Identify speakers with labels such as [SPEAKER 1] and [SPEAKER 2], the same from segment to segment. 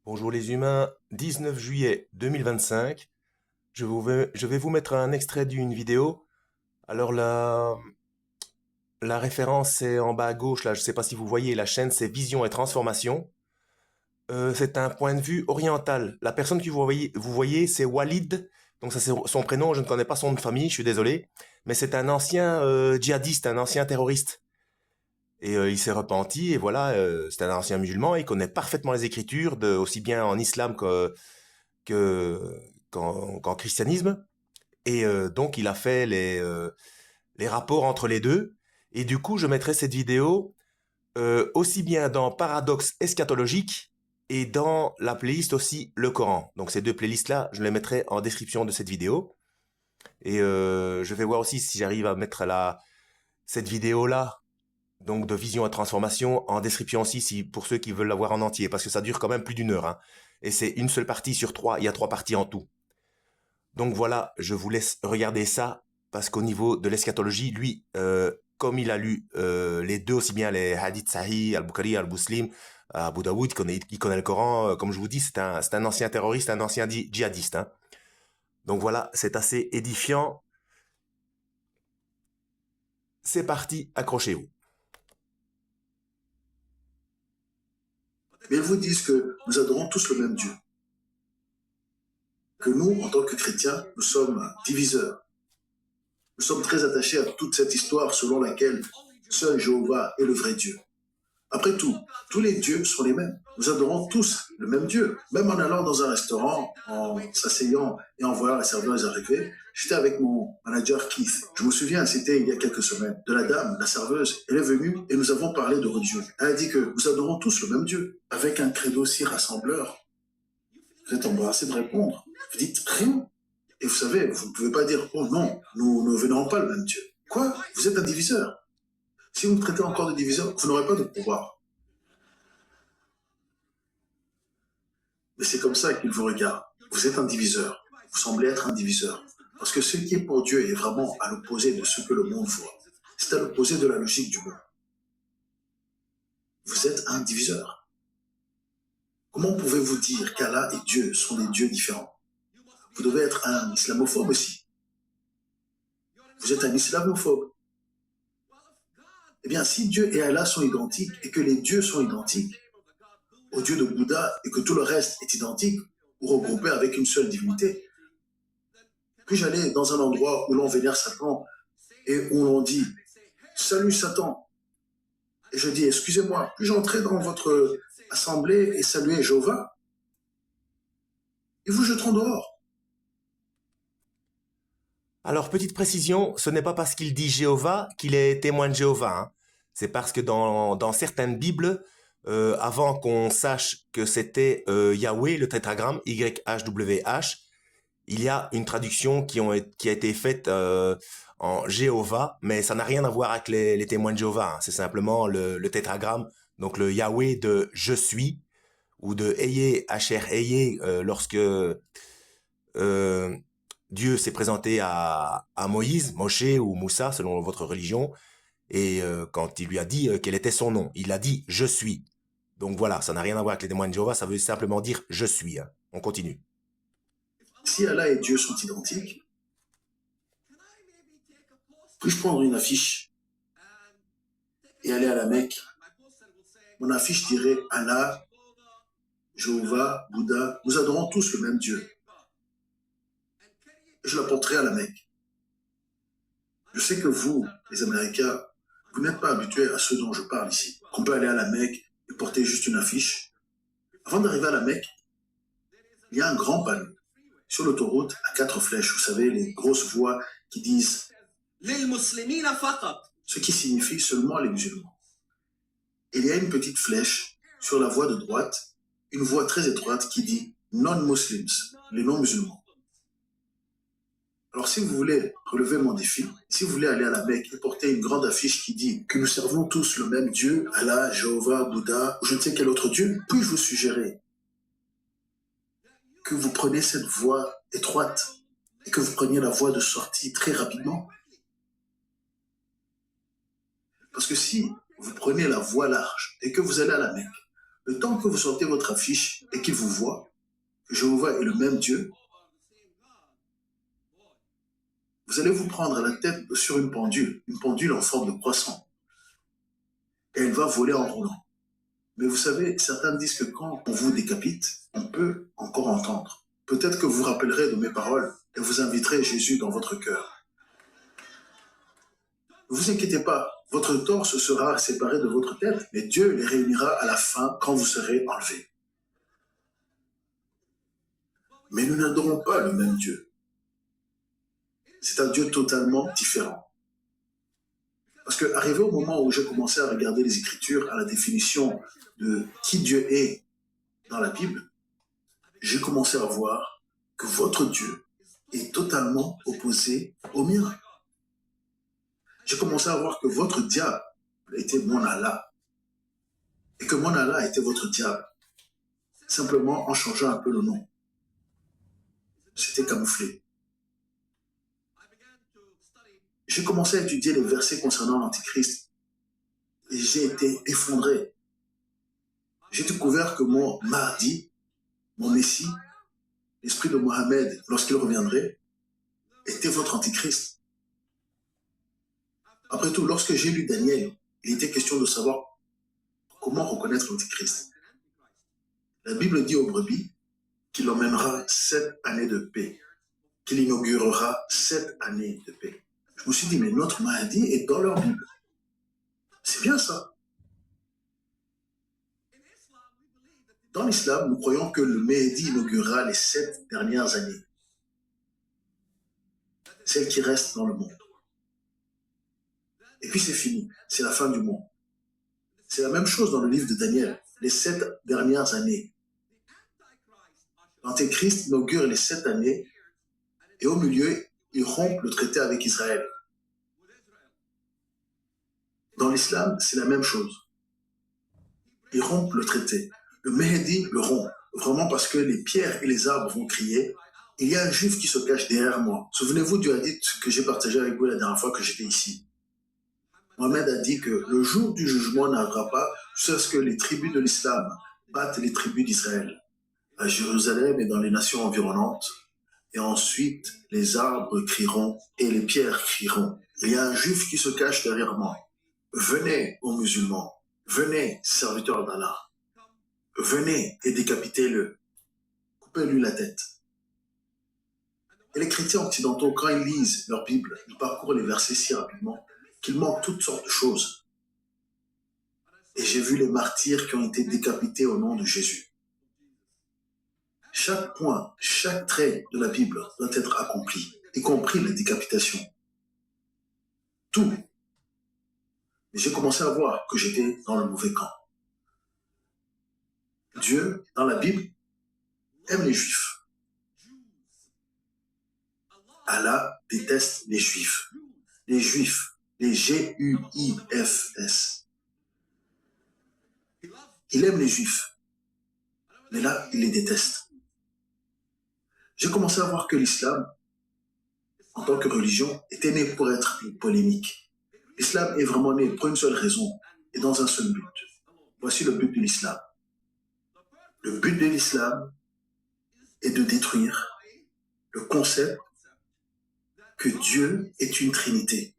[SPEAKER 1] Bonjour les humains, 19 juillet 2025. Je vais vous mettre un extrait d'une vidéo. Alors la référence c'est en bas à gauche, là, je ne sais pas si vous voyez, la chaîne c'est Vision et Transformation. C'est un point de vue oriental. La personne que vous voyez c'est Walid. Donc ça c'est son prénom, je ne connais pas son nom de famille, je suis désolé. Mais c'est un ancien djihadiste, un ancien terroriste. Et il s'est repenti, et voilà, c'est un ancien musulman, il connaît parfaitement les écritures, aussi bien en islam que qu'en christianisme. Et donc, il a fait les rapports entre les deux. Et du coup, je mettrai cette vidéo aussi bien dans Paradoxe eschatologique et dans la playlist aussi Le Coran. Donc, ces deux playlists-là, je les mettrai en description de cette vidéo. Et je vais voir aussi si j'arrive à mettre cette vidéo-là, donc de vision et transformation, en description aussi, si, pour ceux qui veulent la voir en entier, parce que ça dure quand même plus d'une heure. Hein. Et c'est une seule partie sur trois, il y a trois parties en tout. Donc voilà, je vous laisse regarder ça parce qu'au niveau de l'eschatologie, lui, comme il a lu les deux, aussi bien les hadiths Sahih, Al-Bukhari, Al-Muslim, Abu Daoud, il connaît le Coran, comme je vous dis, c'est un ancien terroriste, un ancien djihadiste. Hein. Donc voilà, c'est assez édifiant. C'est parti, accrochez-vous.
[SPEAKER 2] Mais ils vous disent que nous adorons tous le même Dieu. Que nous, en tant que chrétiens, nous sommes diviseurs. Nous sommes très attachés à toute cette histoire selon laquelle seul Jéhovah est le vrai Dieu. Après tout, tous les dieux sont les mêmes. Nous adorons tous le même Dieu. Même en allant dans un restaurant, en s'asseyant et en voyant la serveuse arriver, j'étais avec mon manager Keith. Je me souviens, c'était il y a quelques semaines, de la dame, la serveuse. Elle est venue et nous avons parlé de religion. Elle a dit que nous adorons tous le même Dieu. Avec un credo si rassembleur, vous êtes embarrassé de répondre. Vous dites rien. Et vous savez, vous ne pouvez pas dire, oh non, nous ne vénérons pas le même Dieu. Quoi? Vous êtes un diviseur. Si vous me traitez encore de diviseur, vous n'aurez pas de pouvoir. Mais c'est comme ça qu'il vous regarde. Vous êtes un diviseur. Vous semblez être un diviseur. Parce que ce qui est pour Dieu est vraiment à l'opposé de ce que le monde voit. C'est à l'opposé de la logique du monde. Vous êtes un diviseur. Comment pouvez-vous dire qu'Allah et Dieu sont des dieux différents? Vous devez être un islamophobe aussi. Vous êtes un islamophobe. Eh bien, si Dieu et Allah sont identiques et que les dieux sont identiques, au Dieu de Bouddha et que tout le reste est identique ou regroupé avec une seule divinité, puis-je aller dans un endroit où l'on vénère Satan et où l'on dit « Salut Satan » et je dis « Excusez-moi, puis-je entrer dans votre assemblée et saluer Jéhovah ?» Ils vous jetteront dehors.
[SPEAKER 1] Alors, petite précision, ce n'est pas parce qu'il dit Jéhovah qu'il est témoin de Jéhovah. Hein. C'est parce que dans certaines Bibles, avant qu'on sache que c'était Yahweh, le tétragramme, YHWH, il y a une traduction qui a été faite en Jéhovah, mais ça n'a rien à voir avec les témoins de Jéhovah. Hein. C'est simplement le tétragramme, donc le Yahweh de Je suis, ou de Eye, HR Eye, lorsque Dieu s'est présenté à Moïse, Moshe ou Moussa, selon votre religion, et quand il lui a dit quel était son nom, il a dit Je suis. Donc voilà, ça n'a rien à voir avec les témoins de Jéhovah, ça veut simplement dire Je suis. Hein. On continue.
[SPEAKER 2] Si Allah et Dieu sont identiques, puis-je prendre une affiche et aller à la Mecque? Mon affiche dirait Allah, Jéhovah, Bouddha, nous adorons tous le même Dieu. Et je la porterai à la Mecque. Je sais que vous, les Américains, vous n'êtes pas habitués à ce dont je parle ici. Qu'on peut aller à la Mecque et porter juste une affiche. Avant d'arriver à la Mecque, il y a un grand panneau sur l'autoroute à 4 flèches. Vous savez, les grosses voies qui disent ce qui signifie seulement les musulmans. Et il y a une petite flèche sur la voie de droite, une voie très étroite qui dit non-muslims, les non-musulmans. Alors si vous voulez relever mon défi, si vous voulez aller à la Mecque et porter une grande affiche qui dit que nous servons tous le même Dieu, Allah, Jéhovah, Bouddha, ou je ne sais quel autre Dieu, puis-je vous suggérer que vous preniez cette voie étroite et que vous preniez la voie de sortie très rapidement? Parce que si vous prenez la voie large et que vous allez à la Mecque, Le temps que vous sortez votre affiche et qu'il vous voit, que Jéhovah est le même Dieu, vous allez vous prendre la tête sur une pendule en forme de croissant. Et elle va voler en roulant. Mais vous savez, certains disent que quand on vous décapite, on peut encore entendre. Peut-être que vous vous rappellerez de mes paroles et vous inviterez Jésus dans votre cœur. Ne vous inquiétez pas, votre torse sera séparé de votre tête, mais Dieu les réunira à la fin quand vous serez enlevés. Mais nous n'adorons pas le même Dieu. C'est un Dieu totalement différent. Parce que, arrivé au moment où j'ai commencé à regarder les Écritures, à la définition de qui Dieu est dans la Bible, j'ai commencé à voir que votre Dieu est totalement opposé au mien. J'ai commencé à voir que votre diable était mon Allah et que mon Allah était votre diable, simplement en changeant un peu le nom. C'était camouflé. J'ai commencé à étudier les versets concernant l'Antichrist et j'ai été effondré. J'ai découvert que mon Mahdi, mon Messie, l'esprit de Mohammed, lorsqu'il reviendrait, était votre Antichrist. Après tout, lorsque j'ai lu Daniel, il était question de savoir comment reconnaître l'Antichrist. La Bible dit aux brebis qu'il emmènera 7 années de paix, qu'il inaugurera 7 années de paix. Je me suis dit, mais notre Mahdi est dans leur Bible. C'est bien ça. Dans l'islam, nous croyons que le Mahdi inaugurera les 7 dernières années, celles qui restent dans le monde. Et puis c'est fini, c'est la fin du monde. C'est la même chose dans le livre de Daniel, les 7 dernières années. L'Antéchrist inaugure les 7 années et au milieu, il rompt le traité avec Israël. Dans l'islam, c'est la même chose. Il rompt le traité. Le Mahdi le rompt, vraiment parce que les pierres et les arbres vont crier. Il y a un juif qui se cache derrière moi. Souvenez-vous du hadith que j'ai partagé avec vous la dernière fois que j'étais ici. Mohamed a dit que le jour du jugement n'arrivera pas jusqu'à ce que les tribus de l'islam battent les tribus d'Israël, à Jérusalem et dans les nations environnantes. Et ensuite, les arbres crieront et les pierres crieront. Il y a un juif qui se cache derrière moi. Venez, ô musulmans, venez, serviteurs d'Allah. Venez et décapitez-le. Coupez-lui la tête. Et les chrétiens occidentaux, quand ils lisent leur Bible, ils parcourent les versets si rapidement qu'il manque toutes sortes de choses. Et j'ai vu les martyrs qui ont été décapités au nom de Jésus. Chaque point, chaque trait de la Bible doit être accompli, y compris la décapitation. Tout. Mais j'ai commencé à voir que j'étais dans le mauvais camp. Dieu, dans la Bible, aime les Juifs. Allah déteste les Juifs. Les Juifs, les G-U-I-F-S. Il aime les Juifs. Mais là, il les déteste. J'ai commencé à voir que l'islam, en tant que religion, était né pour être polémique. L'islam est vraiment né pour une seule raison et dans un seul but. Voici le but de l'islam. Le but de l'islam est de détruire le concept que Dieu est une trinité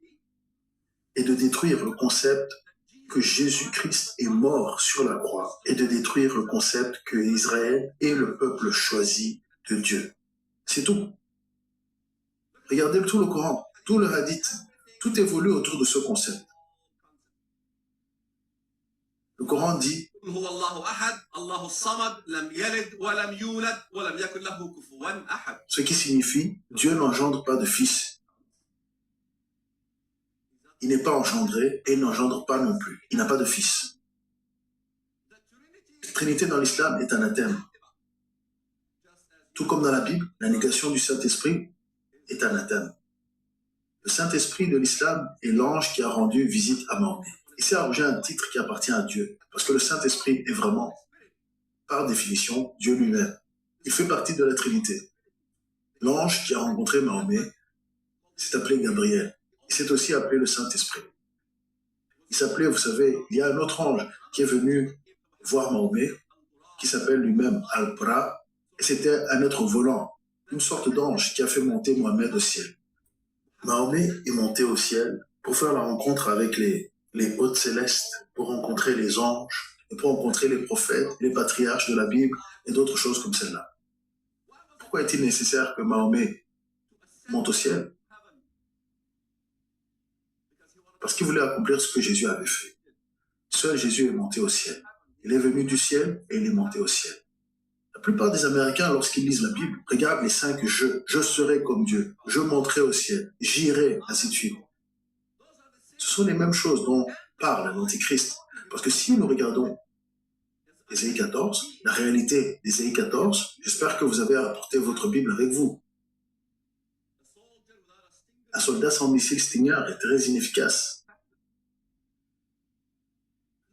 [SPEAKER 2] et de détruire le concept que Jésus-Christ est mort sur la croix et de détruire le concept que Israël est le peuple choisi de Dieu. C'est tout. Regardez tout le Coran, tout le hadith, tout évolue autour de ce concept. Le Coran dit ce qui signifie Dieu n'engendre pas de fils. Il n'est pas engendré et il n'engendre pas non plus. Il n'a pas de fils. La Trinité dans l'islam est anathème. Tout comme dans la Bible, la négation du Saint-Esprit est anathème. Le Saint-Esprit de l'islam est l'ange qui a rendu visite à Mahomet. Ici, j'ai un titre qui appartient à Dieu, parce que le Saint-Esprit est vraiment, par définition, Dieu lui-même. Il fait partie de la Trinité. L'ange qui a rencontré Mahomet s'est appelé Gabriel. Il s'est aussi appelé le Saint-Esprit. Il s'appelait, vous savez, il y a un autre ange qui est venu voir Mahomet, qui s'appelle lui-même Al-Bra, et c'était un être volant, une sorte d'ange qui a fait monter Mohammed au ciel. Mahomet est monté au ciel pour faire la rencontre avec les hôtes célestes, pour rencontrer les anges, et pour rencontrer les prophètes, les patriarches de la Bible, et d'autres choses comme celle-là. Pourquoi est-il nécessaire que Mahomet monte au ciel? Parce qu'il voulait accomplir ce que Jésus avait fait. Seul Jésus est monté au ciel. Il est venu du ciel et il est monté au ciel. La plupart des Américains, lorsqu'ils lisent la Bible, regardent les 5 je. Je serai comme Dieu. Je monterai au ciel. J'irai, ainsi de suite. Ce sont les mêmes choses dont parle l'Antichrist. Parce que si nous regardons Ésaïe 14, la réalité d'Ésaïe 14, j'espère que vous avez apporté votre Bible avec vous. Un soldat sans missile Stinger est très inefficace.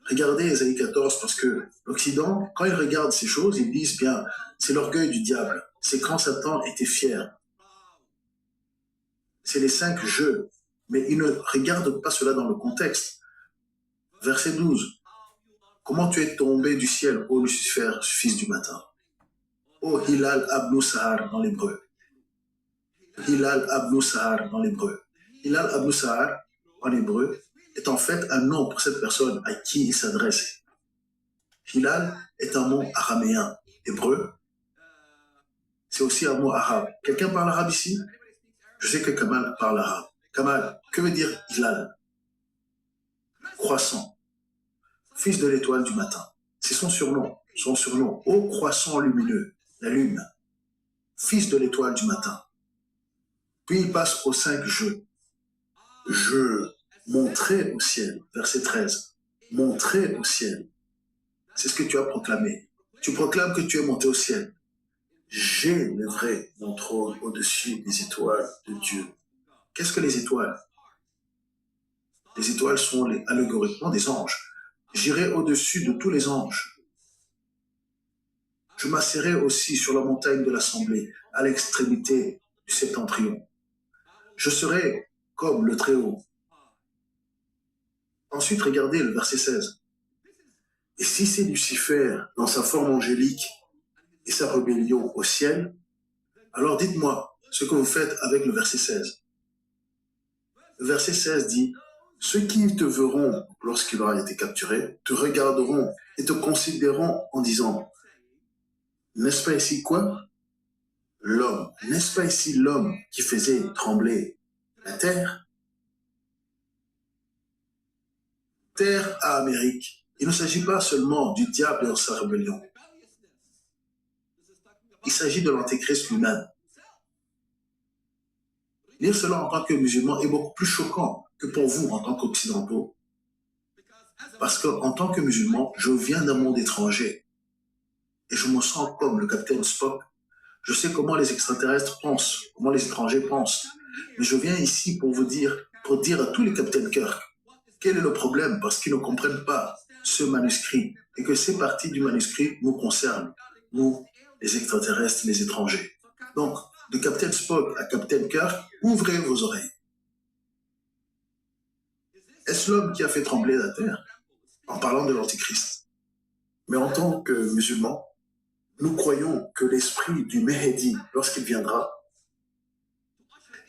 [SPEAKER 2] Regardez Ésaïe 14 parce que l'Occident, quand ils regardent ces choses, ils disent bien, c'est l'orgueil du diable. C'est quand Satan était fier. C'est les 5 jeux. Mais ils ne regardent pas cela dans le contexte. Verset 12. Comment tu es tombé du ciel, ô Lucifer, fils du matin? Ô Hilal Abnou Sahar dans l'hébreu. Hilal Abnou Sahar dans l'hébreu. Hilal Abnou Sahar en hébreu est en fait un nom pour cette personne à qui il s'adresse. Hilal est un mot araméen. Hébreu, c'est aussi un mot arabe. Quelqu'un parle arabe ici? Je sais que Kamal parle arabe. Kamal, que veut dire Hilal? Croissant. Fils de l'étoile du matin. C'est son surnom. Son surnom. Ô croissant lumineux. La lune. Fils de l'étoile du matin. Puis il passe aux 5 jeux. Je monterai au ciel. Verset 13. Monterai au ciel. C'est ce que tu as proclamé. Tu proclames que tu es monté au ciel. J'élèverai mon trône au-dessus des étoiles de Dieu. Qu'est-ce que les étoiles? Les étoiles sont allégoriquement des anges. J'irai au-dessus de tous les anges. Je m'asserai aussi sur la montagne de l'assemblée, à l'extrémité du septentrion. Je serai comme le Très-Haut. Ensuite, regardez le verset 16. Et si c'est Lucifer dans sa forme angélique et sa rébellion au ciel, alors dites-moi ce que vous faites avec le verset 16. Le verset 16 dit, ceux qui te verront lorsqu'il aura été capturé, te regarderont et te considéreront en disant, n'est-ce pas ici quoi? L'homme. N'est-ce pas ici l'homme qui faisait trembler la terre? Terre à Amérique. Il ne s'agit pas seulement du diable et sa rébellion. Il s'agit de l'Antéchrist lui-même. Lire cela en tant que musulman est beaucoup plus choquant que pour vous en tant qu'occidentaux. Parce qu'en tant que musulman, je viens d'un monde étranger. Et je me sens comme le capitaine Spock. Je sais comment les extraterrestres pensent, comment les étrangers pensent. Mais je viens ici pour dire à tous les capitaines Kirk, quel est le problème parce qu'ils ne comprennent pas ce manuscrit et que ces parties du manuscrit nous concernent, nous, les extraterrestres, les étrangers. Donc, de Captain Spock à Captain Kirk, ouvrez vos oreilles. Est-ce l'homme qui a fait trembler la terre? En parlant de l'Antichrist. Mais en tant que musulmans, nous croyons que l'esprit du Mehdi, lorsqu'il viendra,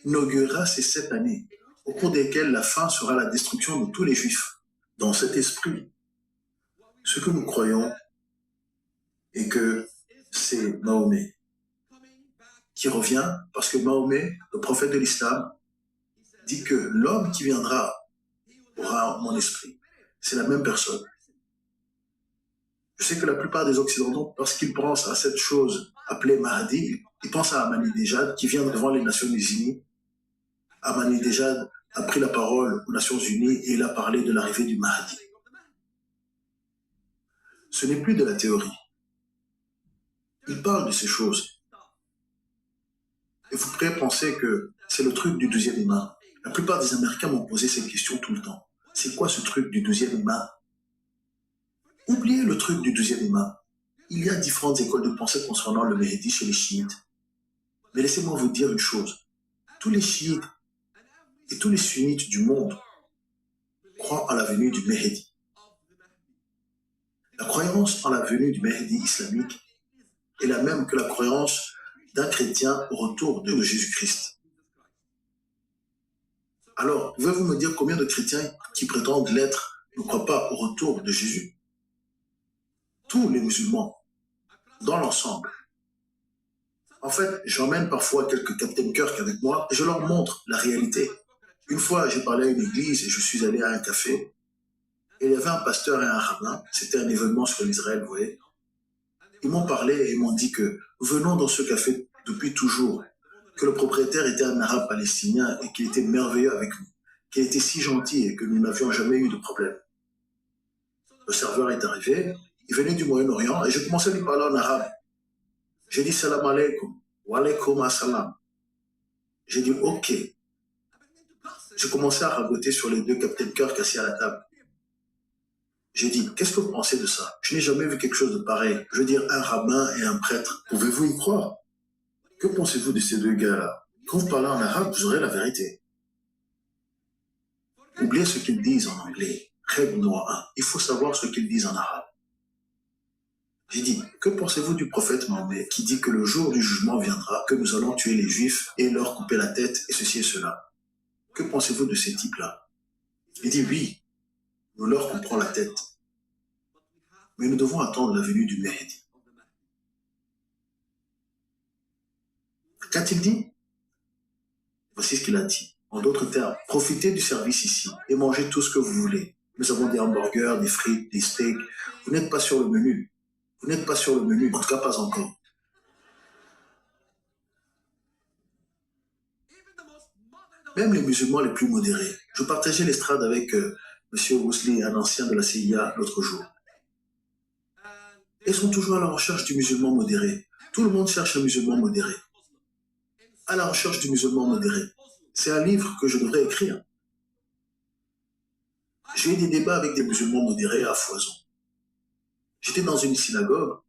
[SPEAKER 2] inaugurera ces 7 années, au cours desquelles la fin sera la destruction de tous les Juifs. Dans cet esprit, ce que nous croyons est que c'est Mahomet qui revient, parce que Mahomet, le prophète de l'islam, dit que l'homme qui viendra aura mon esprit. C'est la même personne. Je sais que la plupart des Occidentaux, lorsqu'ils pensent à cette chose appelée Mahdi, ils pensent à Ahmadinejad qui vient devant les Nations Unies. Ahmadinejad a pris la parole aux Nations Unies et il a parlé de l'arrivée du Mahdi. Ce n'est plus de la théorie. Il parle de ces choses. Et vous pourriez penser que c'est le truc du 12e imam. La plupart des Américains m'ont posé cette question tout le temps. C'est quoi ce truc du 12e imam? Oubliez le truc du 12e imam. Il y a différentes écoles de pensée concernant le Mehdi chez les chiites. Mais laissez-moi vous dire une chose. Tous les chiites et tous les sunnites du monde croient à la venue du Mehdi. La croyance en la venue du Mahdi islamique est la même que la croyance d'un chrétien au retour de Jésus-Christ. Alors, pouvez-vous me dire combien de chrétiens qui prétendent l'être ne croient pas au retour de Jésus? Tous les musulmans, dans l'ensemble. En fait, j'emmène parfois quelques Captain Kirk avec moi et je leur montre la réalité. Une fois, j'ai parlé à une église et je suis allé à un café. Et il y avait un pasteur et un rabbin. C'était un événement sur l'Israël, vous voyez. Ils m'ont parlé et ils m'ont dit que venons dans ce café depuis toujours, que le propriétaire était un arabe palestinien et qu'il était merveilleux avec nous, qu'il était si gentil et que nous n'avions jamais eu de problème. Le serveur est arrivé, il venait du Moyen-Orient et je commençais à lui parler en arabe. J'ai dit salam alaikum, wa alaikum assalam. J'ai dit ok. J'ai commencé à ragoter sur les deux Captain Kirk assis à la table. J'ai dit, qu'est-ce que vous pensez de ça? Je n'ai jamais vu quelque chose de pareil. Je veux dire, un rabbin et un prêtre. Pouvez-vous y croire? Que pensez-vous de ces deux gars-là? Quand vous parlez en arabe, vous aurez la vérité. Oubliez ce qu'ils disent en anglais. Il faut savoir ce qu'ils disent en arabe. J'ai dit, que pensez-vous du prophète Mahomet qui dit que le jour du jugement viendra, que nous allons tuer les juifs et leur couper la tête et ceci et cela? Que pensez-vous de ces types-là? Il dit, oui, nous leur couperons la tête. Mais nous devons attendre la venue du Mahdi. Qu'a-t-il dit? Voici ce qu'il a dit. En d'autres termes, profitez du service ici et mangez tout ce que vous voulez. Nous avons des hamburgers, des frites, des steaks. Vous n'êtes pas sur le menu. Vous n'êtes pas sur le menu, en tout cas pas encore. Même les musulmans les plus modérés. Je partageais l'estrade avec M. Wosley, un ancien de la CIA, l'autre jour. Ils sont toujours à la recherche du musulman modéré. Tout le monde cherche un musulman modéré. À la recherche du musulman modéré. C'est un livre que je devrais écrire. J'ai eu des débats avec des musulmans modérés à foison. J'étais dans une synagogue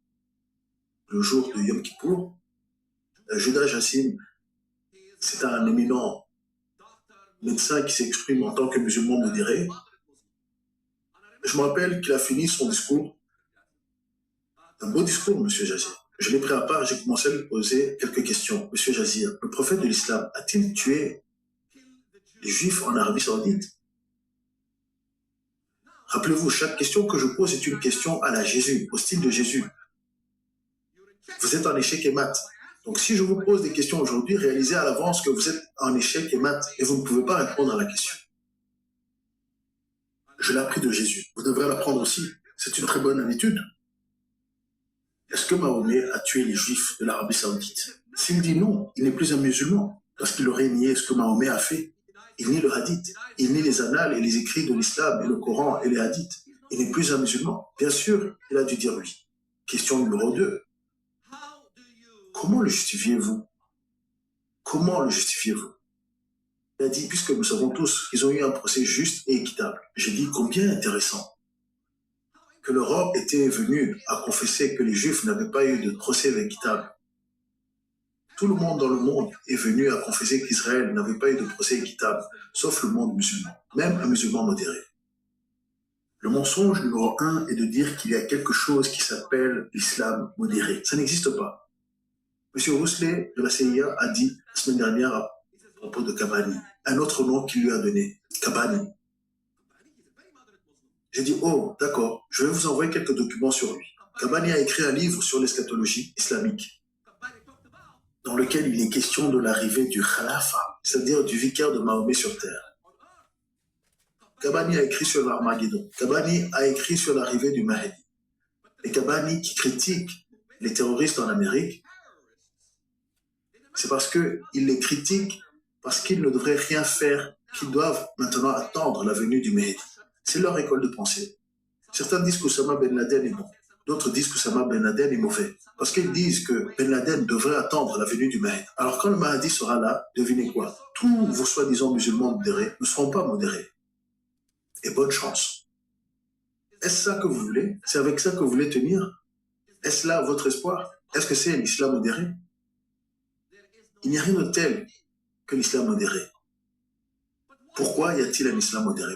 [SPEAKER 2] le jour de Yom Kippour. Judas Jassim, c'est un éminent médecin qui s'exprime en tant que musulman modéré. Je me rappelle qu'il a fini son discours. Un beau discours, M. Jazir. Je l'ai pris à part, j'ai commencé à lui poser quelques questions. M. Jazir, le prophète de l'islam a-t-il tué les juifs en Arabie Saoudite? Rappelez-vous, chaque question que je pose est une question à la Jésus, au style de Jésus. Vous êtes en échec et mat. Donc si je vous pose des questions aujourd'hui, réalisez à l'avance que vous êtes en échec et mat et vous ne pouvez pas répondre à la question. Je l'ai appris de Jésus. Vous devrez l'apprendre aussi. C'est une très bonne habitude. Est-ce que Mahomet a tué les juifs de l'Arabie Saoudite? S'il dit non, il n'est plus un musulman, parce qu'il aurait nié ce que Mahomet a fait. Il nie le hadith, il nie les annales et les écrits de l'islam et le Coran et les hadiths. Il n'est plus un musulman. Bien sûr, il a dû dire oui. Question numéro 2. Comment le justifiez-vous? Comment le justifiez-vous? Il a dit, puisque nous savons tous qu'ils ont eu un procès juste et équitable. J'ai dit, combien intéressant que l'Europe était venue à confesser que les Juifs n'avaient pas eu de procès équitable. Tout le monde dans le monde est venu à confesser qu'Israël n'avait pas eu de procès équitable, sauf le monde musulman, même un musulman modéré. Le mensonge numéro 1 est de dire qu'il y a quelque chose qui s'appelle l'islam modéré. Ça n'existe pas. M. Wosley de la CIA a dit la semaine dernière à propos de Kabani, un autre nom qu'il lui a donné, Kabani. J'ai dit, oh, d'accord, je vais vous envoyer quelques documents sur lui. Kabani a écrit un livre sur l'eschatologie islamique, dans lequel il est question de l'arrivée du Khalafa, c'est-à-dire du vicaire de Mahomet sur terre. Kabani a écrit sur l'Armageddon. Kabani a écrit sur l'arrivée du Mahdi. Et Kabani, qui critique les terroristes en Amérique, c'est parce qu'il les critique, parce qu'ils ne devraient rien faire, qu'ils doivent maintenant attendre la venue du Mahdi. C'est leur école de pensée. Certains disent qu'Oussama Ben Laden est bon. D'autres disent qu'Oussama Ben Laden est mauvais. Parce qu'ils disent que Ben Laden devrait attendre la venue du Mahdi. Alors quand le Mahdi sera là, devinez quoi? Tous vos soi-disant musulmans modérés ne seront pas modérés. Et bonne chance. Est-ce ça que vous voulez? C'est avec ça que vous voulez tenir? Est-ce là votre espoir? Est-ce que c'est l'islam modéré? Il n'y a rien de tel que l'islam modéré. Pourquoi y a-t-il un islam modéré?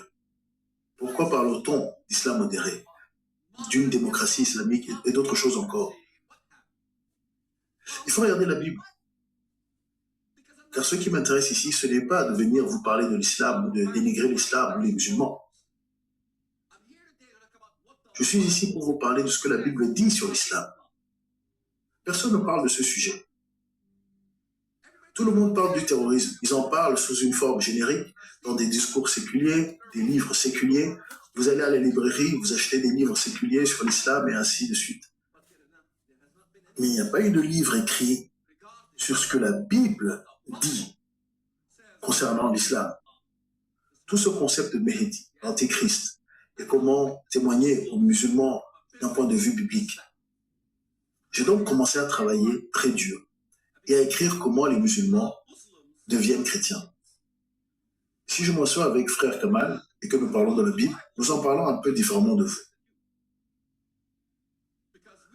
[SPEAKER 2] Pourquoi parle-t-on d'islam modéré? d'une démocratie islamique et d'autres choses encore. Il faut regarder la Bible. Car ce qui m'intéresse ici, ce n'est pas de venir vous parler de l'islam ou de dénigrer l'islam ou les musulmans. Je suis ici pour vous parler de ce que la Bible dit sur l'islam. Personne ne parle de ce sujet. Tout le monde parle du terrorisme. Ils en parlent sous une forme générique, dans des discours séculiers, des livres séculiers. Vous allez à la librairie, vous achetez des livres séculiers sur l'islam et ainsi de suite. Mais il n'y a pas eu de livre écrit sur ce que la Bible dit concernant l'islam. Tout ce concept de Mehdi, l'antéchrist, et comment témoigner aux musulmans d'un point de vue biblique. J'ai donc commencé à travailler très dur et à écrire comment les musulmans deviennent chrétiens. Si je m'assois avec frère Kamal et que nous parlons de la Bible, nous en parlons un peu différemment de vous.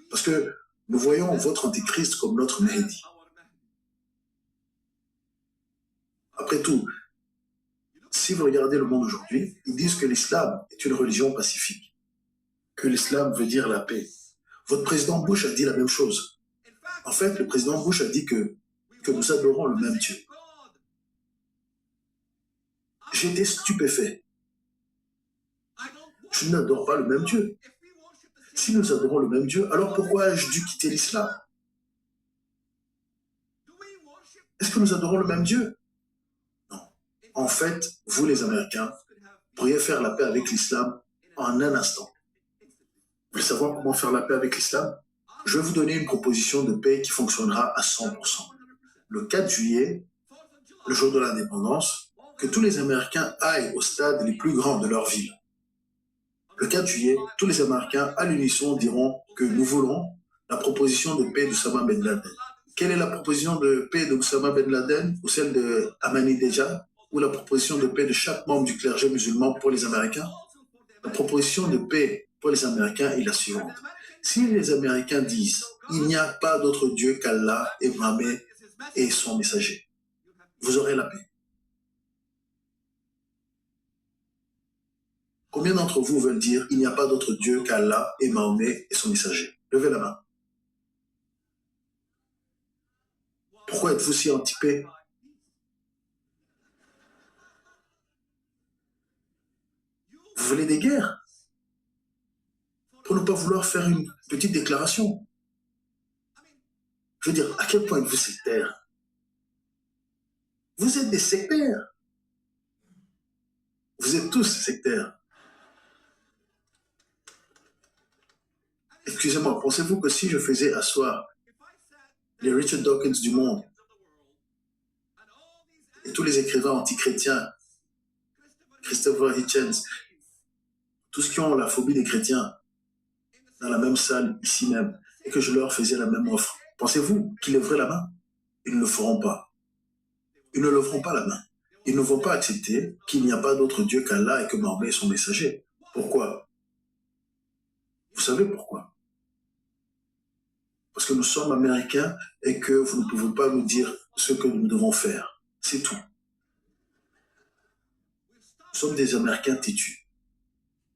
[SPEAKER 2] Parce que nous voyons votre antéchrist comme notre Mehdi. Après tout, si vous regardez le monde aujourd'hui, ils disent que l'islam est une religion pacifique, que l'islam veut dire la paix. Votre président Bush a dit la même chose. En fait, le président Bush a dit que nous adorons le même Dieu. J'étais stupéfait. Je n'adore pas le même Dieu. Si nous adorons le même Dieu, alors pourquoi ai-je dû quitter l'islam? Est-ce que nous adorons le même Dieu? Non. En fait, vous les Américains, pourriez faire la paix avec l'islam en un instant. Vous voulez savoir comment faire la paix avec l'islam? Je vais vous donner une proposition de paix qui fonctionnera à 100%. Le 4 juillet, le jour de l'indépendance, que tous les Américains aillent au stade les plus grands de leur ville. Le 4 juillet, tous les Américains à l'unisson diront que nous voulons la proposition de paix d'Oussama Ben Laden. Quelle est la proposition de paix d'Oussama Ben Laden ou celle de Ahmadinejad ou la proposition de paix de chaque membre du clergé musulman pour les Américains? La proposition de paix pour les Américains est la suivante. Si les Américains disent « Il n'y a pas d'autre Dieu qu'Allah et Mohammed et son messager », vous aurez la paix. Combien d'entre vous veulent dire « Il n'y a pas d'autre Dieu qu'Allah et Mahomet et son messager » Levez la main. Pourquoi êtes-vous si anti-paix? Vous voulez des guerres? Pour ne pas vouloir faire une petite déclaration. Je veux dire, à quel point êtes-vous sectaires? Vous êtes des sectaires. Vous êtes tous sectaires. Excusez-moi, pensez-vous que si je faisais asseoir les Richard Dawkins du monde et tous les écrivains anti-chrétiens, Christopher Hitchens, tous ceux qui ont la phobie des chrétiens, dans la même salle, ici même, et que je leur faisais la même offre, pensez-vous qu'ils lèveraient la main? Ils ne le feront pas. Ils ne leveront pas la main. Ils ne vont pas accepter qu'il n'y a pas d'autre Dieu qu'Allah et que Mahomet est son messager. Pourquoi? Vous savez pourquoi? Parce que nous sommes Américains et que vous ne pouvez pas nous dire ce que nous devons faire. C'est tout. Nous sommes des Américains têtus.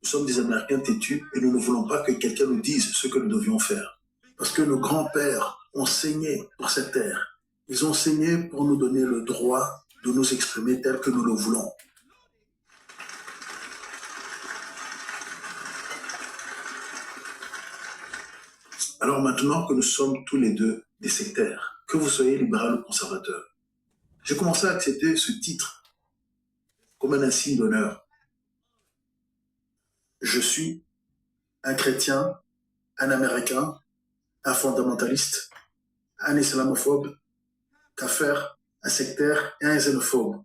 [SPEAKER 2] Nous sommes des Américains têtus et nous ne voulons pas que quelqu'un nous dise ce que nous devions faire. Parce que nos grands-pères ont saigné pour cette terre. Ils ont saigné pour nous donner le droit de nous exprimer tel que nous le voulons. Alors maintenant que nous sommes tous les deux des sectaires, que vous soyez libéral ou conservateur, j'ai commencé à accepter ce titre comme un insigne d'honneur. Je suis un chrétien, un américain, un fondamentaliste, un islamophobe, kafir, un sectaire et un xénophobe.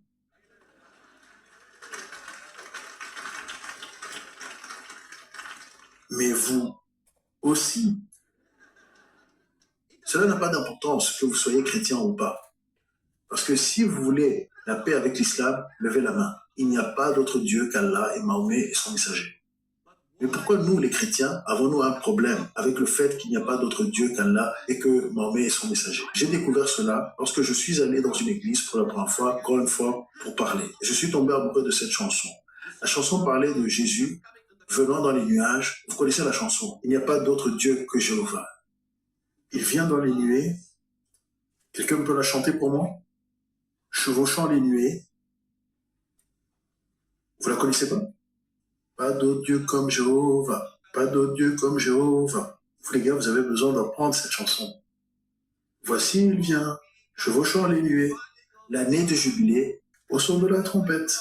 [SPEAKER 2] Mais vous aussi. Cela n'a pas d'importance que vous soyez chrétien ou pas. Parce que si vous voulez la paix avec l'islam, levez la main. Il n'y a pas d'autre Dieu qu'Allah et Mahomet et son messager. Mais pourquoi nous, les chrétiens, avons-nous un problème avec le fait qu'il n'y a pas d'autre Dieu qu'Allah et que Mahomet est son messager? J'ai découvert cela lorsque je suis allé dans une église pour la première fois, encore une fois, pour parler. Je suis tombé amoureux de cette chanson. La chanson parlait de Jésus venant dans les nuages. Vous connaissez la chanson. Il n'y a pas d'autre Dieu que Jéhovah. Il vient dans les nuées. Quelqu'un peut la chanter pour moi? Chevauchant les nuées. Vous la connaissez pas? Pas d'autre Dieu comme Jéhovah. Pas d'autre Dieu comme Jéhovah. Vous les gars, vous avez besoin d'apprendre cette chanson. Voici il vient, chevauchant les nuées. L'année de jubilé, au son de la trompette.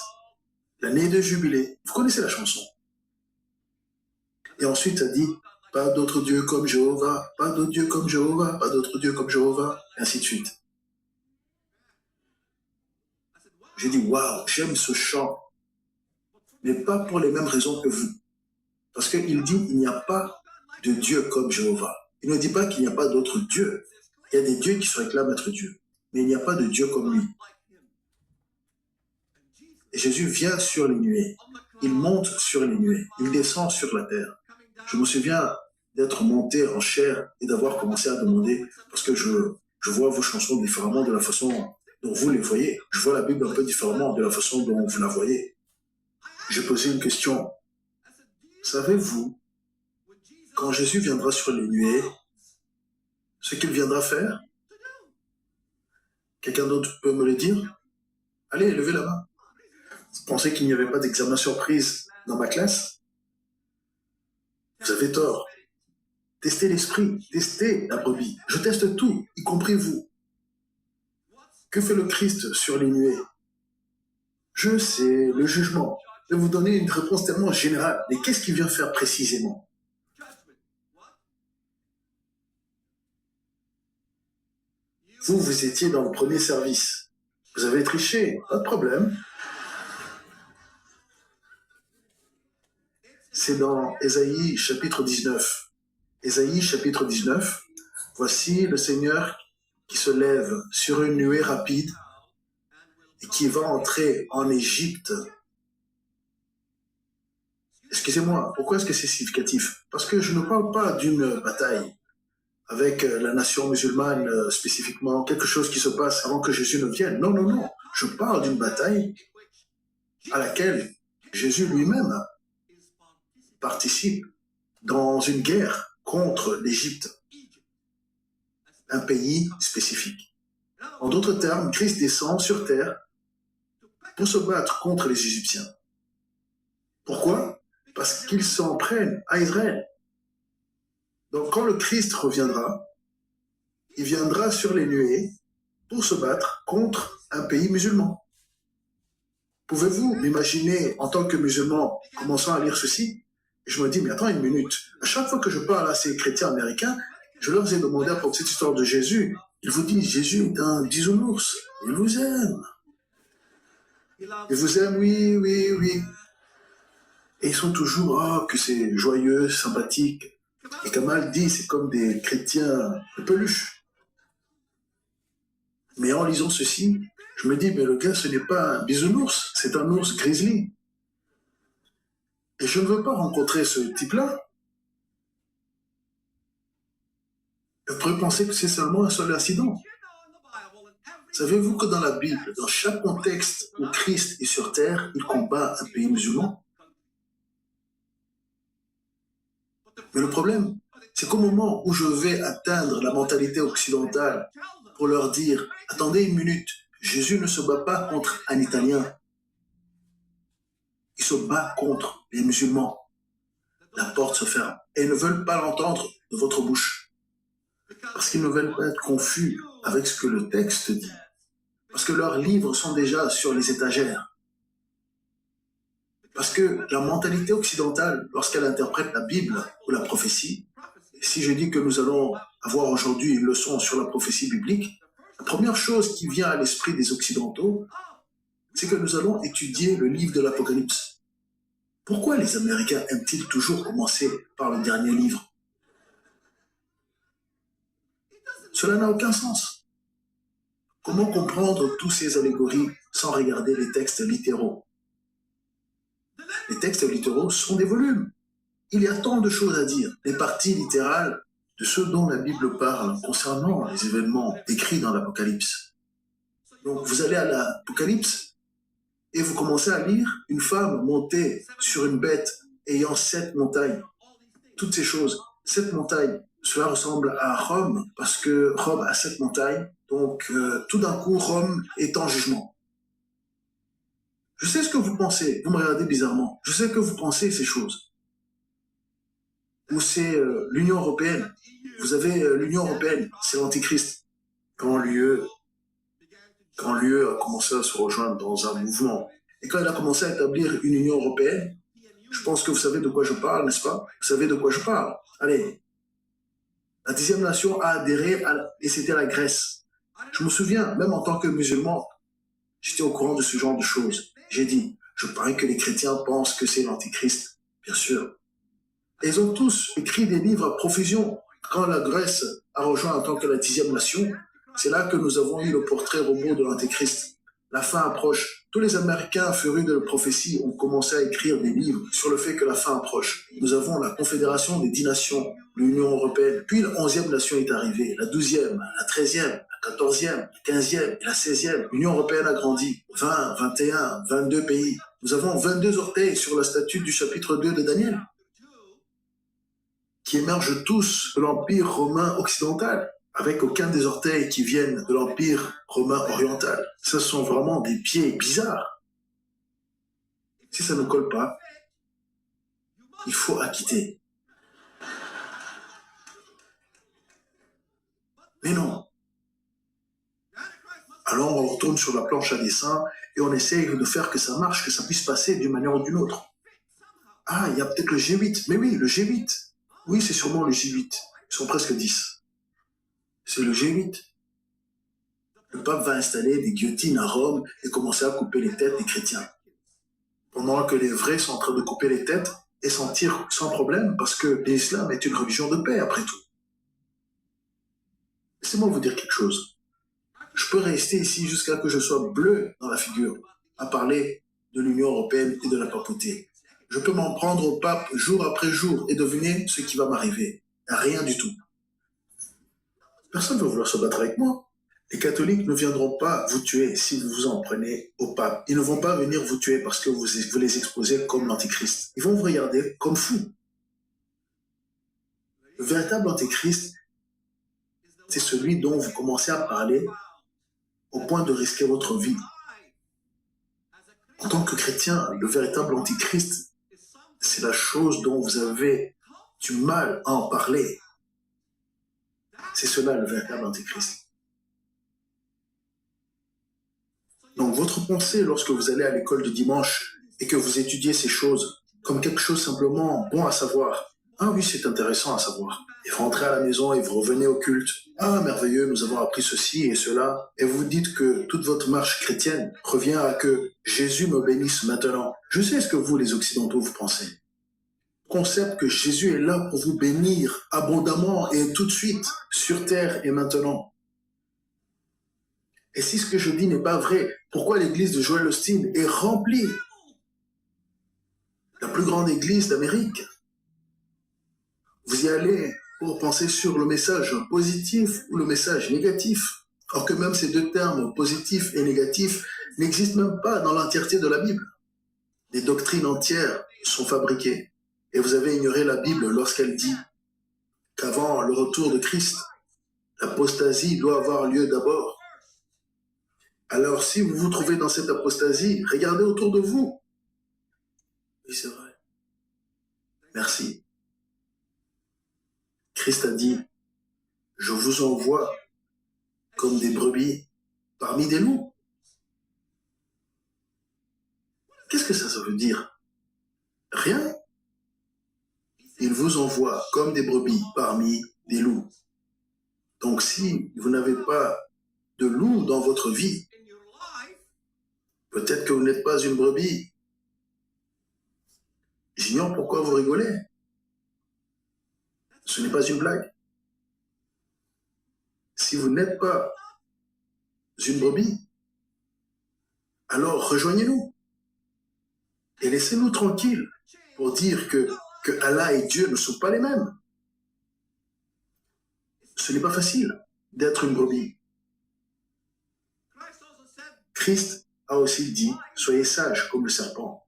[SPEAKER 2] L'année de jubilé. Vous connaissez la chanson. Et ensuite, ça dit, pas d'autre Dieu comme Jéhovah, pas d'autre Dieu comme Jéhovah, pas d'autre Dieu comme Jéhovah, et ainsi de suite. J'ai dit, waouh, j'aime ce chant, mais pas pour les mêmes raisons que vous. Parce qu'il dit, il n'y a pas de Dieu comme Jéhovah. Il ne dit pas qu'il n'y a pas d'autre Dieu. Il y a des dieux qui se réclament être Dieu, mais il n'y a pas de Dieu comme lui. Et Jésus vient sur les nuées. Il monte sur les nuées. Il descend sur la terre. Je me souviens d'être monté en chair et d'avoir commencé à demander, parce que je vois vos chansons différemment de la façon dont vous les voyez. Je vois la Bible un peu différemment de la façon dont vous la voyez. J'ai posé une question. Savez-vous, quand Jésus viendra sur les nuées, ce qu'il viendra faire? Quelqu'un d'autre peut me le dire? Allez, levez la main. Vous pensez qu'il n'y avait pas d'examen surprise dans ma classe? Vous avez tort. Testez l'esprit, testez la brebis. Je teste tout, y compris vous. Que fait le Christ sur les nuées? Je sais, le jugement. Je vais vous donner une réponse tellement générale. Mais qu'est-ce qu'il vient faire précisément? Vous étiez dans le premier service. Vous avez triché, pas de problème. C'est dans Ésaïe chapitre 19. Ésaïe chapitre 19. Voici le Seigneur qui se lève sur une nuée rapide et qui va entrer en Égypte. Excusez-moi, pourquoi est-ce que c'est significatif? Parce que je ne parle pas d'une bataille avec la nation musulmane spécifiquement, quelque chose qui se passe avant que Jésus ne vienne. Non, non, non. Je parle d'une bataille à laquelle Jésus lui-même participe dans une guerre contre l'Égypte, un pays spécifique. En d'autres termes, Christ descend sur terre pour se battre contre les Égyptiens. Pourquoi? Parce qu'ils s'en prennent à Israël. Donc quand le Christ reviendra, il viendra sur les nuées pour se battre contre un pays musulman. Pouvez-vous m'imaginer en tant que musulman commençant à lire ceci? Je me dis, mais attends une minute. À chaque fois que je parle à ces chrétiens américains, je leur ai demandé à propos de cette histoire de Jésus. Ils vous disent, Jésus est un bisounours. Il vous aime. Il vous aime, oui, oui, oui. Et ils sont toujours, ah, que c'est joyeux, sympathique. Et Kamal dit, c'est comme des chrétiens de peluche. Mais en lisant ceci, je me dis, mais le gars, ce n'est pas un bisounours, c'est un ours grizzly. Et je ne veux pas rencontrer ce type-là. Vous pourriez penser que c'est seulement un seul incident. Savez-vous que dans la Bible, dans chaque contexte où Christ est sur terre, il combat un pays musulman? Mais le problème, c'est qu'au moment où je vais atteindre la mentalité occidentale pour leur dire, attendez une minute, Jésus ne se bat pas contre un Italien. Il se bat contre les musulmans. La porte se ferme. Et ils ne veulent pas l'entendre de votre bouche. Parce qu'ils ne veulent pas être confus avec ce que le texte dit. Parce que leurs livres sont déjà sur les étagères. Parce que la mentalité occidentale, lorsqu'elle interprète la Bible ou la prophétie, et si je dis que nous allons avoir aujourd'hui une leçon sur la prophétie biblique, la première chose qui vient à l'esprit des Occidentaux, c'est que nous allons étudier le livre de l'Apocalypse. Pourquoi les Américains aiment-ils toujours commencer par le dernier livre? Cela n'a aucun sens. Comment comprendre tous ces allégories sans regarder les textes littéraux? Les textes littéraux sont des volumes. Il y a tant de choses à dire. Les parties littérales de ce dont la Bible parle concernant les événements décrits dans l'Apocalypse. Donc vous allez à l'Apocalypse et vous commencez à lire une femme montée sur une bête ayant 7 montagnes. Toutes ces choses, 7 montagnes, cela ressemble à Rome, parce que Rome a 7 montagnes. Donc, tout d'un coup, Rome est en jugement. Je sais ce que vous pensez. Vous me regardez bizarrement. Je sais que vous pensez ces choses. Ou c'est l'Union européenne. Vous avez l'Union européenne, c'est l'Antichrist. Quand l'UE a commencé à se rejoindre dans un mouvement, et quand il a commencé à établir une Union européenne, je pense que vous savez de quoi je parle, n'est-ce pas? Vous savez de quoi je parle. Allez, la 10e nation a adhéré, et c'était la Grèce. Je me souviens, même en tant que musulman, j'étais au courant de ce genre de choses. J'ai dit, je parie que les chrétiens pensent que c'est l'Antichrist, bien sûr. Et ils ont tous écrit des livres à profusion. Quand la Grèce a rejoint en tant que la 10e nation, c'est là que nous avons eu le portrait robot de l'Antéchrist. La fin approche. Tous les Américains férus de prophétie ont commencé à écrire des livres sur le fait que la fin approche. Nous avons la Confédération des 10 nations, l'Union européenne, puis la 11e nation est arrivée, la 12e, la 13e, la 14e, la 15e et la 16e. L'Union européenne a grandi. 20, 21, 22 pays. Nous avons 22 orteils sur la statue du chapitre 2 de Daniel, qui émergent tous de l'Empire romain occidental, avec aucun des orteils qui viennent de l'Empire romain oriental. Ce sont vraiment des pieds bizarres. Si ça ne colle pas, il faut acquitter. Mais non. Alors on retourne sur la planche à dessin et on essaye de faire que ça marche, que ça puisse passer d'une manière ou d'une autre. Ah, il y a peut-être le G8. Mais oui, le G8. Oui, c'est sûrement le G8. Ils sont presque 10. C'est le G8. Le pape va installer des guillotines à Rome et commencer à couper les têtes des chrétiens. Pendant que les vrais sont en train de couper les têtes et s'en tirent sans problème parce que l'islam est une religion de paix après tout. Laissez-moi vous dire quelque chose. Je peux rester ici jusqu'à ce que je sois bleu dans la figure à parler de l'Union européenne et de la papauté. Je peux m'en prendre au pape jour après jour et deviner ce qui va m'arriver. Rien du tout. Personne ne va vouloir se battre avec moi. Les catholiques ne viendront pas vous tuer si vous vous en prenez au pape. Ils ne vont pas venir vous tuer parce que vous les exposez comme l'antichrist. Ils vont vous regarder comme fou. Le véritable antichrist, c'est celui dont vous commencez à parler au point de risquer votre vie. En tant que chrétien, le véritable antichrist, c'est la chose dont vous avez du mal à en parler. C'est cela le véritable antichrist. Donc votre pensée lorsque vous allez à l'école de dimanche et que vous étudiez ces choses comme quelque chose simplement bon à savoir. Ah oui, c'est intéressant à savoir. Et vous rentrez à la maison et vous revenez au culte. Ah merveilleux, nous avons appris ceci et cela. Et vous dites que toute votre marche chrétienne revient à que Jésus me bénisse maintenant. Je sais ce que vous les Occidentaux vous pensez. Le concept que Jésus est là pour vous bénir abondamment et tout de suite sur terre et maintenant. Et si ce que je dis n'est pas vrai, pourquoi l'église de Joel Osteen est remplie? La plus grande église d'Amérique. Vous y allez pour penser sur le message positif ou le message négatif. Or que même ces deux termes, positif et négatif, n'existent même pas dans l'entièreté de la Bible. Des doctrines entières sont fabriquées. Et vous avez ignoré la Bible lorsqu'elle dit qu'avant le retour de Christ, l'apostasie doit avoir lieu d'abord. Alors, si vous vous trouvez dans cette apostasie, regardez autour de vous. Oui, c'est vrai. Merci. Christ a dit, je vous envoie comme des brebis parmi des loups. Qu'est-ce que ça veut dire? Rien. Il vous envoie comme des brebis parmi des loups. Donc, si vous n'avez pas de loup dans votre vie, peut-être que vous n'êtes pas une brebis. J'ignore pourquoi vous rigolez. Ce n'est pas une blague. Si vous n'êtes pas une brebis, alors rejoignez-nous. Et laissez-nous tranquilles pour dire que Allah et Dieu ne sont pas les mêmes. Ce n'est pas facile d'être une brebis. Christ a aussi dit, soyez sages comme le serpent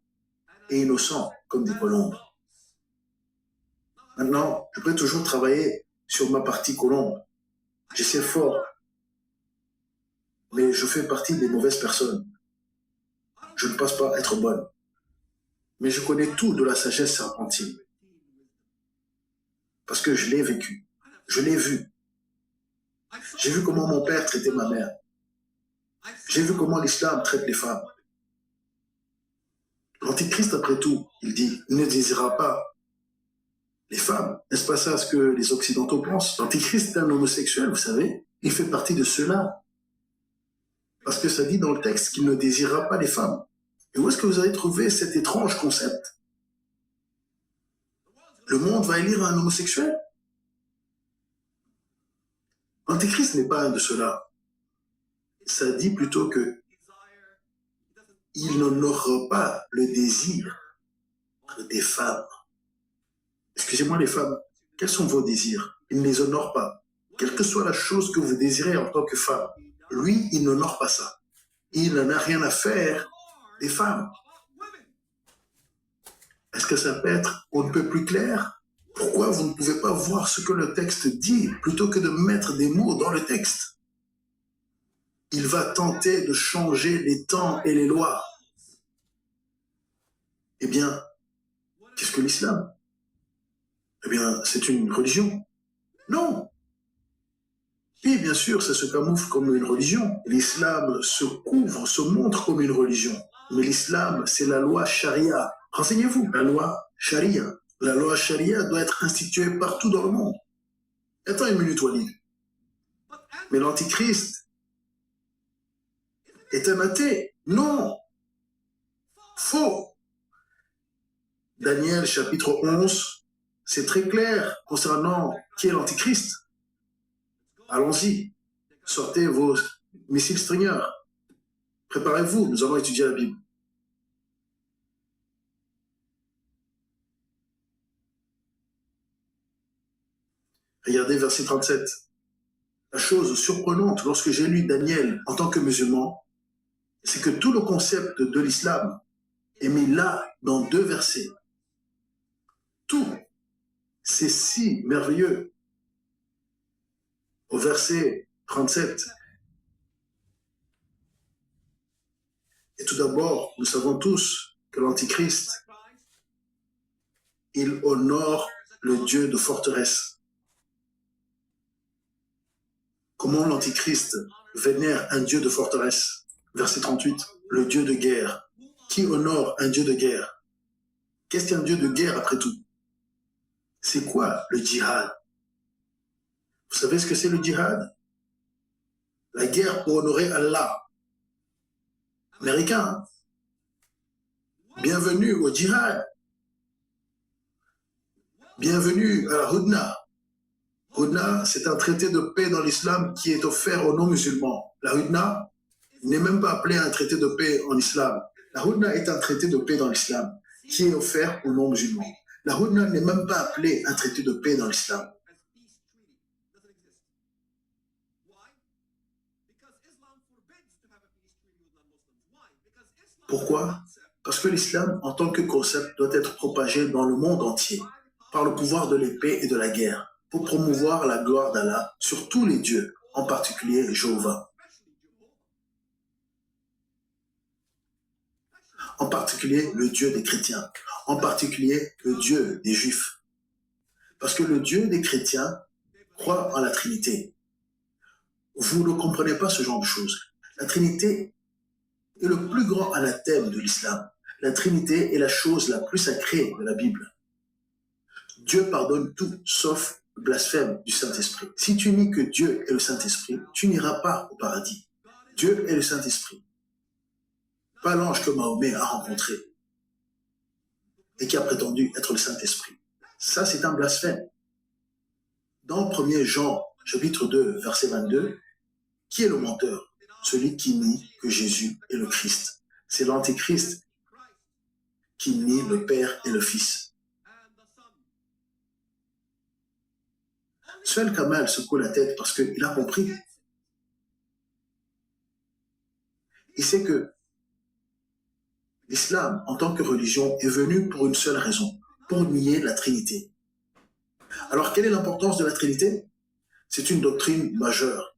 [SPEAKER 2] et innocents comme des colombes. Maintenant, je peux toujours travailler sur ma partie colombe. J'essaie fort, mais je fais partie des mauvaises personnes. Je ne pense pas être bonne. Mais je connais tout de la sagesse serpentine. Parce que je l'ai vécu. Je l'ai vu. J'ai vu comment mon père traitait ma mère. J'ai vu comment l'islam traite les femmes. L'Antichrist, après tout, il dit, il ne désirera pas les femmes. N'est-ce pas ça ce que les Occidentaux pensent? L'Antichrist est un homosexuel, vous savez. Il fait partie de ceux-là. Parce que ça dit dans le texte qu'il ne désirera pas les femmes. Et où est-ce que vous avez trouvé cet étrange concept? Le monde va élire un homosexuel? L'Antéchrist n'est pas un de ceux-là. Ça dit plutôt que il n'honore pas le désir des femmes. Excusez-moi les femmes, quels sont vos désirs? Il ne les honore pas. Quelle que soit la chose que vous désirez en tant que femme, lui, il n'honore pas ça. Il n'en a rien à faire des femmes. Est-ce que ça peut être on ne peut plus clair? Pourquoi vous ne pouvez pas voir ce que le texte dit plutôt que de mettre des mots dans le texte? Il va tenter de changer les temps et les lois. Eh bien, qu'est-ce que l'islam? Eh bien, c'est une religion. Non. Oui, bien sûr, ça se camoufle comme une religion. L'islam se couvre, se montre comme une religion. Mais l'islam, c'est la loi charia. Renseignez-vous, la loi charia. La loi charia doit être instituée partout dans le monde. Attends une minute, Walid. Mais l'antichrist est un athée. Non. Faux. Daniel chapitre 11, c'est très clair concernant qui est l'antichrist. Allons-y. Sortez vos missiles Stinger. Préparez-vous, nous allons étudier la Bible. Regardez verset 37. La chose surprenante lorsque j'ai lu Daniel en tant que musulman, c'est que tout le concept de l'islam est mis là dans 2 versets. Tout. C'est si merveilleux. Au verset 37. Et tout d'abord, nous savons tous que l'Antichrist, il honore le Dieu de forteresse. Comment l'Antichrist vénère un Dieu de forteresse? Verset 38. Le Dieu de guerre. Qui honore un Dieu de guerre? Qu'est-ce qu'un Dieu de guerre après tout? C'est quoi le djihad? Vous savez ce que c'est le djihad? La guerre pour honorer Allah. Américain, hein? Bienvenue au djihad. Bienvenue à la Hudna. Hudna, c'est un traité de paix dans l'islam qui est offert aux non-musulmans. La Hudna n'est même pas appelée un traité de paix en islam. La Hudna est un traité de paix dans l'islam qui est offert aux non-musulmans. La Hudna n'est même pas appelée un traité de paix dans l'islam. Pourquoi? Parce que l'islam, en tant que concept, doit être propagé dans le monde entier par le pouvoir de l'épée et de la guerre pour promouvoir la gloire d'Allah sur tous les dieux, en particulier Jéhovah. En particulier le Dieu des chrétiens, en particulier le Dieu des juifs. Parce que le Dieu des chrétiens croit en la Trinité. Vous ne comprenez pas ce genre de choses. La Trinité est le plus grand anathème de l'islam. La Trinité est la chose la plus sacrée de la Bible. Dieu pardonne tout, sauf le blasphème du Saint-Esprit. Si tu nies que Dieu est le Saint-Esprit, tu n'iras pas au paradis. Dieu est le Saint-Esprit. Pas l'ange que Mahomet a rencontré et qui a prétendu être le Saint-Esprit. Ça, c'est un blasphème. Dans 1er Jean, chapitre 2, verset 22, qui est le menteur? Celui qui nie que Jésus est le Christ. C'est l'Antéchrist qui nie le Père et le Fils. Seul Kamal secoue la tête parce qu'il a compris. Il sait que l'islam, en tant que religion, est venu pour une seule raison, pour nier la Trinité. Alors, quelle est l'importance de la Trinité? C'est une doctrine majeure,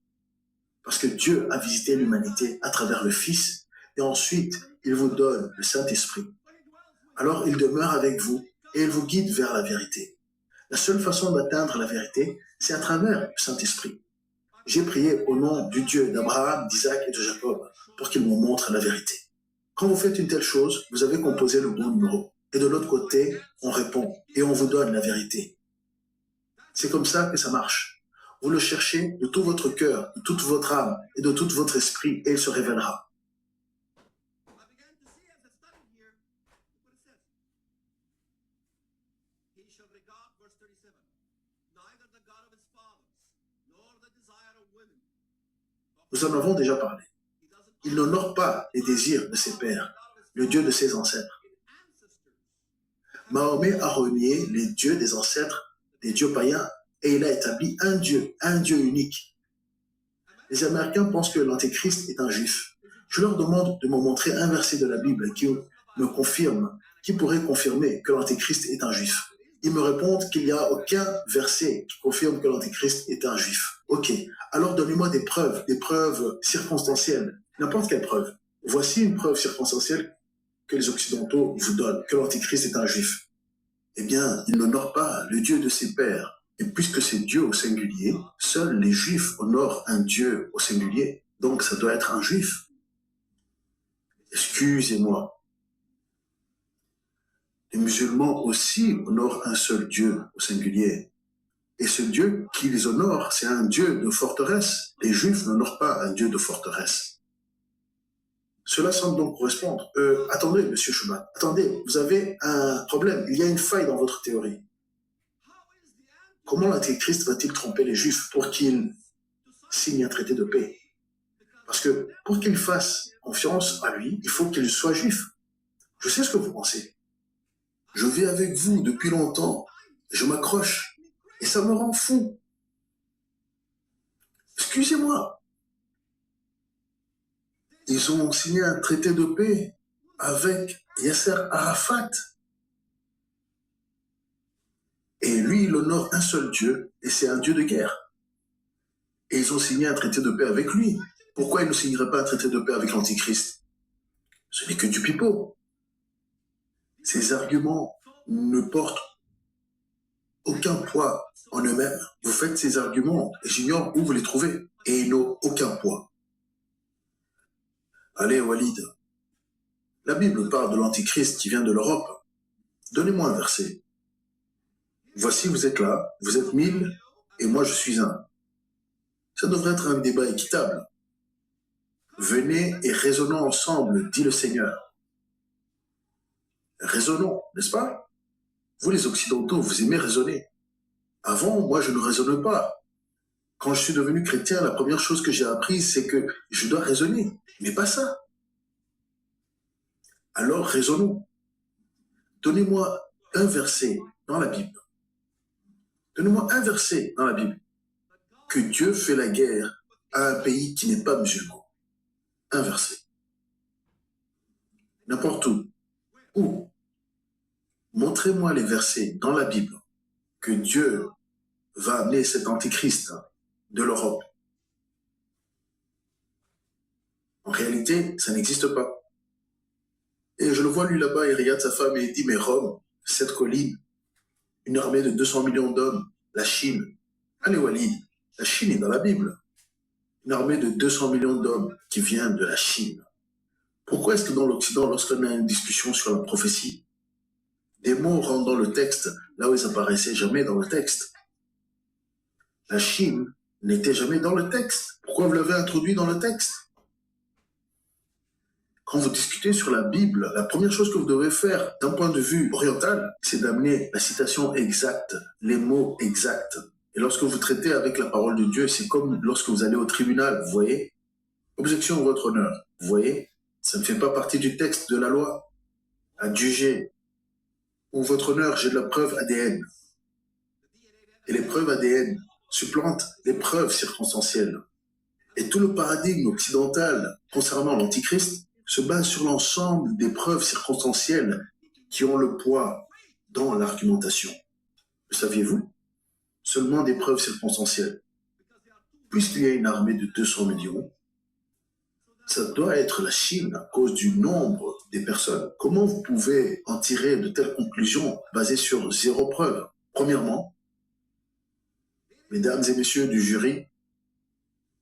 [SPEAKER 2] parce que Dieu a visité l'humanité à travers le Fils, et ensuite, il vous donne le Saint-Esprit. Alors, il demeure avec vous, et il vous guide vers la vérité. La seule façon d'atteindre la vérité, c'est à travers le Saint-Esprit. J'ai prié au nom du Dieu d'Abraham, d'Isaac et de Jacob pour qu'il me montre la vérité. Quand vous faites une telle chose, vous avez composé le bon numéro. Et de l'autre côté, on répond et on vous donne la vérité. C'est comme ça que ça marche. Vous le cherchez de tout votre cœur, de toute votre âme et de tout votre esprit et il se révélera. Nous en avons déjà parlé. Il n'honore pas les désirs de ses pères, le Dieu de ses ancêtres. Mahomet a renié les dieux des ancêtres, des dieux païens, et il a établi un Dieu unique. Les Américains pensent que l'Antéchrist est un juif. Je leur demande de me montrer un verset de la Bible qui pourrait confirmer que l'Antéchrist est un juif. Ils me répondent qu'il n'y a aucun verset qui confirme que l'Antéchrist est un juif. Ok, alors donnez-moi des preuves circonstancielles, n'importe quelle preuve. Voici une preuve circonstancielle que les Occidentaux vous donnent, que l'Antéchrist est un juif. Eh bien, il n'honore pas le Dieu de ses pères. Et puisque c'est Dieu au singulier, seuls les Juifs honorent un Dieu au singulier. Donc ça doit être un Juif. Excusez-moi. Les musulmans aussi honorent un seul Dieu au singulier. Et ce Dieu qu'ils honorent, c'est un Dieu de forteresse. Les Juifs n'honorent pas un Dieu de forteresse. Cela semble donc correspondre. Attendez, Monsieur Schumann, attendez, vous avez un problème. Il y a une faille dans votre théorie. Comment l'Antéchrist va-t-il tromper les Juifs pour qu'ils signent un traité de paix? Parce que pour qu'ils fassent confiance à lui, il faut qu'il soit juif. Je sais ce que vous pensez. Je vis avec vous depuis longtemps. Je m'accroche. Et ça me rend fou. Excusez-moi. Ils ont signé un traité de paix avec Yasser Arafat. Et lui, il honore un seul Dieu, et c'est un Dieu de guerre. Et ils ont signé un traité de paix avec lui. Pourquoi ils ne signeraient pas un traité de paix avec l'Antichrist? Ce n'est que du pipeau. Ces arguments ne portent aucun poids en eux-mêmes. Vous faites ces arguments, et j'ignore où vous les trouvez, et ils n'ont aucun poids. Allez, Walid. La Bible parle de l'Antichrist qui vient de l'Europe. Donnez-moi un verset. Voici, vous êtes là, vous êtes 1000, et moi je suis un. Ça devrait être un débat équitable. Venez et raisonnons ensemble, dit le Seigneur. Raisonnons, n'est-ce pas? Vous les Occidentaux, vous aimez raisonner. Avant, moi je ne raisonne pas. Quand je suis devenu chrétien, la première chose que j'ai apprise, c'est que je dois raisonner, mais pas ça. Alors raisonnons. Donnez-moi un verset dans la Bible. Donnez-moi un verset dans la Bible que Dieu fait la guerre à un pays qui n'est pas musulman. Un verset. N'importe où. Où? Montrez-moi les versets dans la Bible que Dieu va amener cet antichrist de l'Europe. En réalité, ça n'existe pas. Et je le vois lui là-bas, il regarde sa femme et il dit, mais Rome, cette colline, une armée de 200 millions d'hommes, la Chine. Allez Walid, la Chine est dans la Bible. Une armée de 200 millions d'hommes qui vient de la Chine. Pourquoi est-ce que dans l'Occident, lorsqu'on a une discussion sur la prophétie, des mots rentrent dans le texte là où ils apparaissaient jamais dans le texte? La Chine n'était jamais dans le texte. Pourquoi vous l'avez introduit dans le texte? Quand vous discutez sur la Bible, la première chose que vous devez faire d'un point de vue oriental, c'est d'amener la citation exacte, les mots exacts. Et lorsque vous traitez avec la parole de Dieu, c'est comme lorsque vous allez au tribunal, vous voyez? Objection, votre honneur. Vous voyez? Ça ne fait pas partie du texte de la loi. Adjugé. Ou votre honneur, j'ai de la preuve ADN. Et les preuves ADN supplantent les preuves circonstancielles. Et tout le paradigme occidental concernant l'Antichrist se base sur l'ensemble des preuves circonstancielles qui ont le poids dans l'argumentation. Le saviez-vous? seulement des preuves circonstancielles. Puisqu'il y a une armée de 200 millions, ça doit être la Chine à cause du nombre des personnes. Comment vous pouvez en tirer de telles conclusions basées sur zéro preuve? Premièrement, mesdames et messieurs du jury,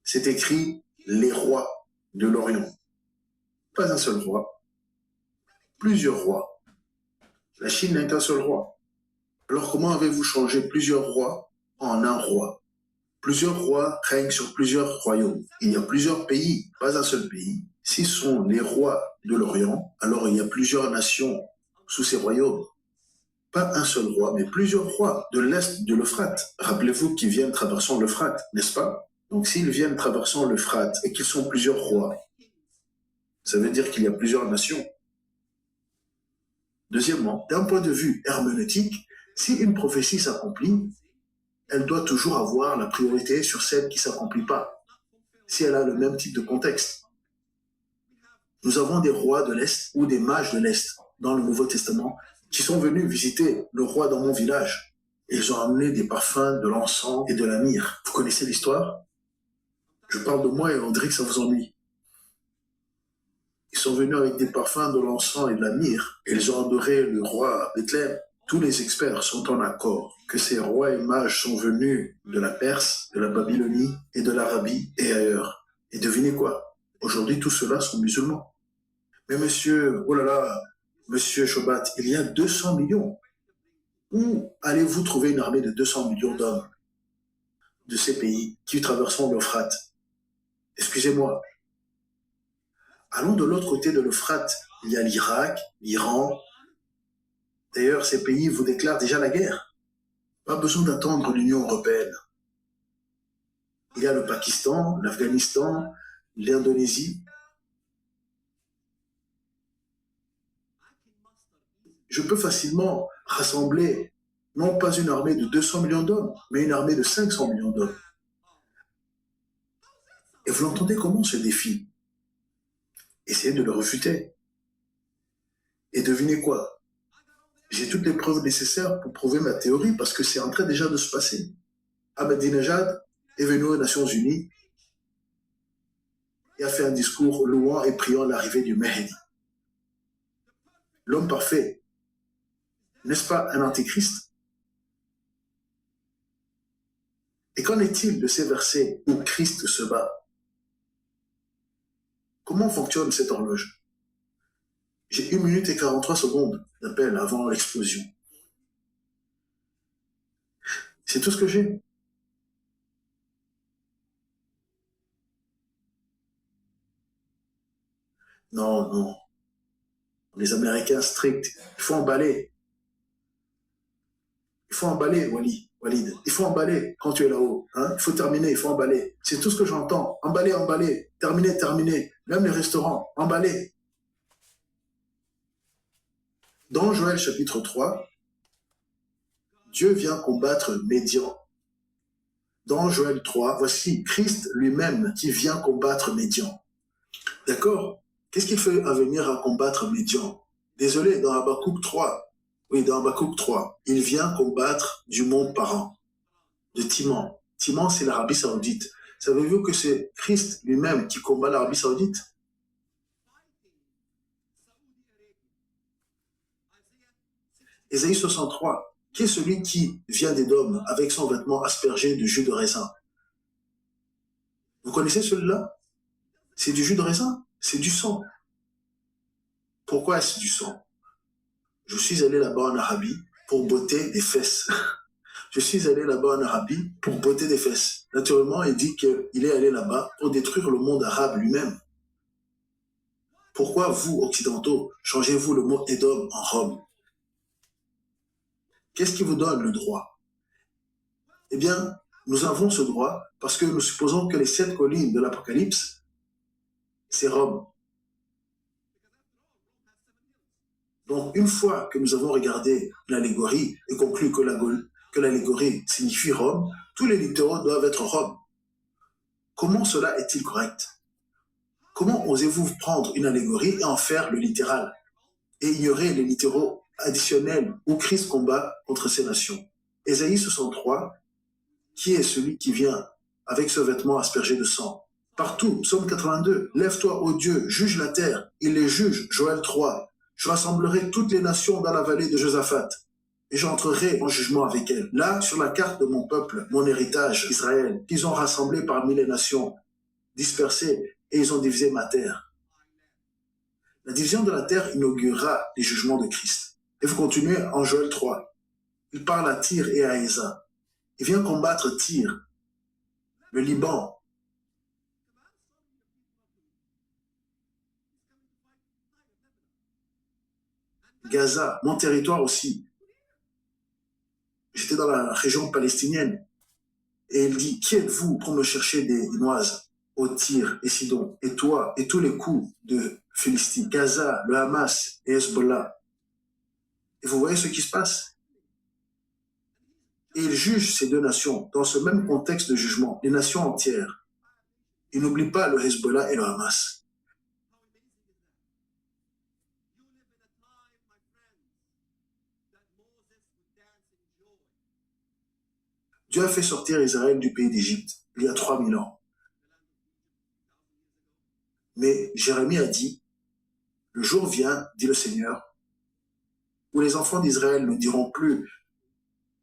[SPEAKER 2] c'est écrit les rois de l'Orient. Pas un seul roi, plusieurs rois. La Chine n'a qu'un seul roi. Alors comment avez-vous changé plusieurs rois en un roi? Plusieurs rois règnent sur plusieurs royaumes. Il y a plusieurs pays, pas un seul pays. S'ils sont les rois de l'Orient, alors il y a plusieurs nations sous ces royaumes. Pas un seul roi, mais plusieurs rois de l'est de l'Euphrate. Rappelez-vous qu'ils viennent traversant l'Euphrate, n'est-ce pas? Donc s'ils viennent traversant l'Euphrate et qu'ils sont plusieurs rois, ça veut dire qu'il y a plusieurs nations. Deuxièmement, d'un point de vue herméneutique, si une prophétie s'accomplit, elle doit toujours avoir la priorité sur celle qui ne s'accomplit pas, si elle a le même type de contexte. Nous avons des rois de l'Est ou des mages de l'Est dans le Nouveau Testament qui sont venus visiter le roi dans mon village. Ils ont amené des parfums, de l'encens et de la myrrhe. Vous connaissez l'histoire? Je parle de moi et on dirait que ça vous ennuie. Ils sont venus avec des parfums, de l'encens et de la myrrhe. Et ils ont adoré le roi à Bethléem. Tous les experts sont en accord que ces rois et mages sont venus de la Perse, de la Babylonie et de l'Arabie et ailleurs. Et devinez quoi? Aujourd'hui, tous ceux-là sont musulmans. Mais monsieur, oh là là, monsieur Chobat, il y a 200 millions. Où allez-vous trouver une armée de 200 millions d'hommes de ces pays qui traversent l'Euphrate? Excusez-moi. Allons de l'autre côté de l'Euphrate. Il y a l'Irak, l'Iran. D'ailleurs, ces pays vous déclarent déjà la guerre. Pas besoin d'attendre l'Union européenne. Il y a le Pakistan, l'Afghanistan, l'Indonésie. Je peux facilement rassembler non pas une armée de 200 millions d'hommes, mais une armée de 500 millions d'hommes. Et vous l'entendez comment ce défi? Essayez de le refuter. Et devinez quoi? J'ai toutes les preuves nécessaires pour prouver ma théorie parce que c'est en train déjà de se passer. Ahmadinejad est venu aux Nations Unies et a fait un discours louant et priant l'arrivée du Mehdi. L'homme parfait, n'est-ce pas un antéchrist? Et qu'en est-il de ces versets où Christ se bat? Comment fonctionne cette horloge? J'ai 1 minute et 43 secondes d'appel avant l'explosion. C'est tout ce que j'ai. Non, non. Les Américains stricts, il faut emballer. Il faut emballer, Walid. Il faut emballer quand tu es là-haut. Hein? Il faut terminer, il faut emballer. C'est tout ce que j'entends. Emballer, emballer. Terminer, terminer. Même les restaurants, emballer. Dans Joël chapitre 3, Dieu vient combattre Médian. Dans Joël 3, voici Christ lui-même qui vient combattre Médian. D'accord? Qu'est-ce qu'il fait à venir à combattre Médian? Désolé, dans Habakkuk 3, oui, dans Habakkuk 3, il vient combattre du mont Paran, de Timan. Timan, c'est l'Arabie Saoudite. Savez-vous que c'est Christ lui-même qui combat l'Arabie Saoudite? Ésaïe 63, qui est celui qui vient d'Édom avec son vêtement aspergé de jus de raisin? Vous connaissez celui-là? C'est du jus de raisin, c'est du sang. Pourquoi est-ce du sang? Je suis allé là-bas en Arabie pour botter des fesses. Je suis allé là-bas en Arabie pour botter des fesses. Naturellement, il dit qu'il est allé là-bas pour détruire le monde arabe lui-même. Pourquoi vous, occidentaux, changez-vous le mot Édom en Rome? Qu'est-ce qui vous donne le droit? Eh bien, nous avons ce droit parce que nous supposons que les 7 collines de l'Apocalypse, c'est Rome. Donc, une fois que nous avons regardé l'allégorie et conclu que l'allégorie signifie Rome, tous les littéraux doivent être Rome. Comment cela est-il correct? Comment osez-vous prendre une allégorie et en faire le littéral et ignorer les littéraux additionnels où Christ combat contre ces nations? Ésaïe 63 Qui est celui qui vient avec ce vêtement aspergé de sang? Partout, Psaume 82, lève-toi, ô Dieu, juge la terre. Il les juge, Joël 3. Je rassemblerai toutes les nations dans la vallée de Josaphat, et j'entrerai en jugement avec elles. Là, sur la carte de mon peuple, mon héritage, Israël, qu'ils ont rassemblé parmi les nations, dispersées, et ils ont divisé ma terre. La division de la terre inaugurera les jugements de Christ. Et vous continuez en Joël 3. Il parle à Tyr et à Ésa. Il vient combattre Tyr, le Liban, Gaza, mon territoire aussi. J'étais dans la région palestinienne. Et il dit, qui êtes-vous pour me chercher des noises au Tyr et Sidon, et toi, et tous les coups de Philistie, Gaza, le Hamas et Hezbollah. Et vous voyez ce qui se passe. Et il juge ces deux nations dans ce même contexte de jugement, les nations entières. Il n'oublie pas le Hezbollah et le Hamas. Dieu a fait sortir Israël du pays d'Égypte il y a 3000 ans. Mais Jérémie a dit, le jour vient, dit le Seigneur, où les enfants d'Israël ne diront plus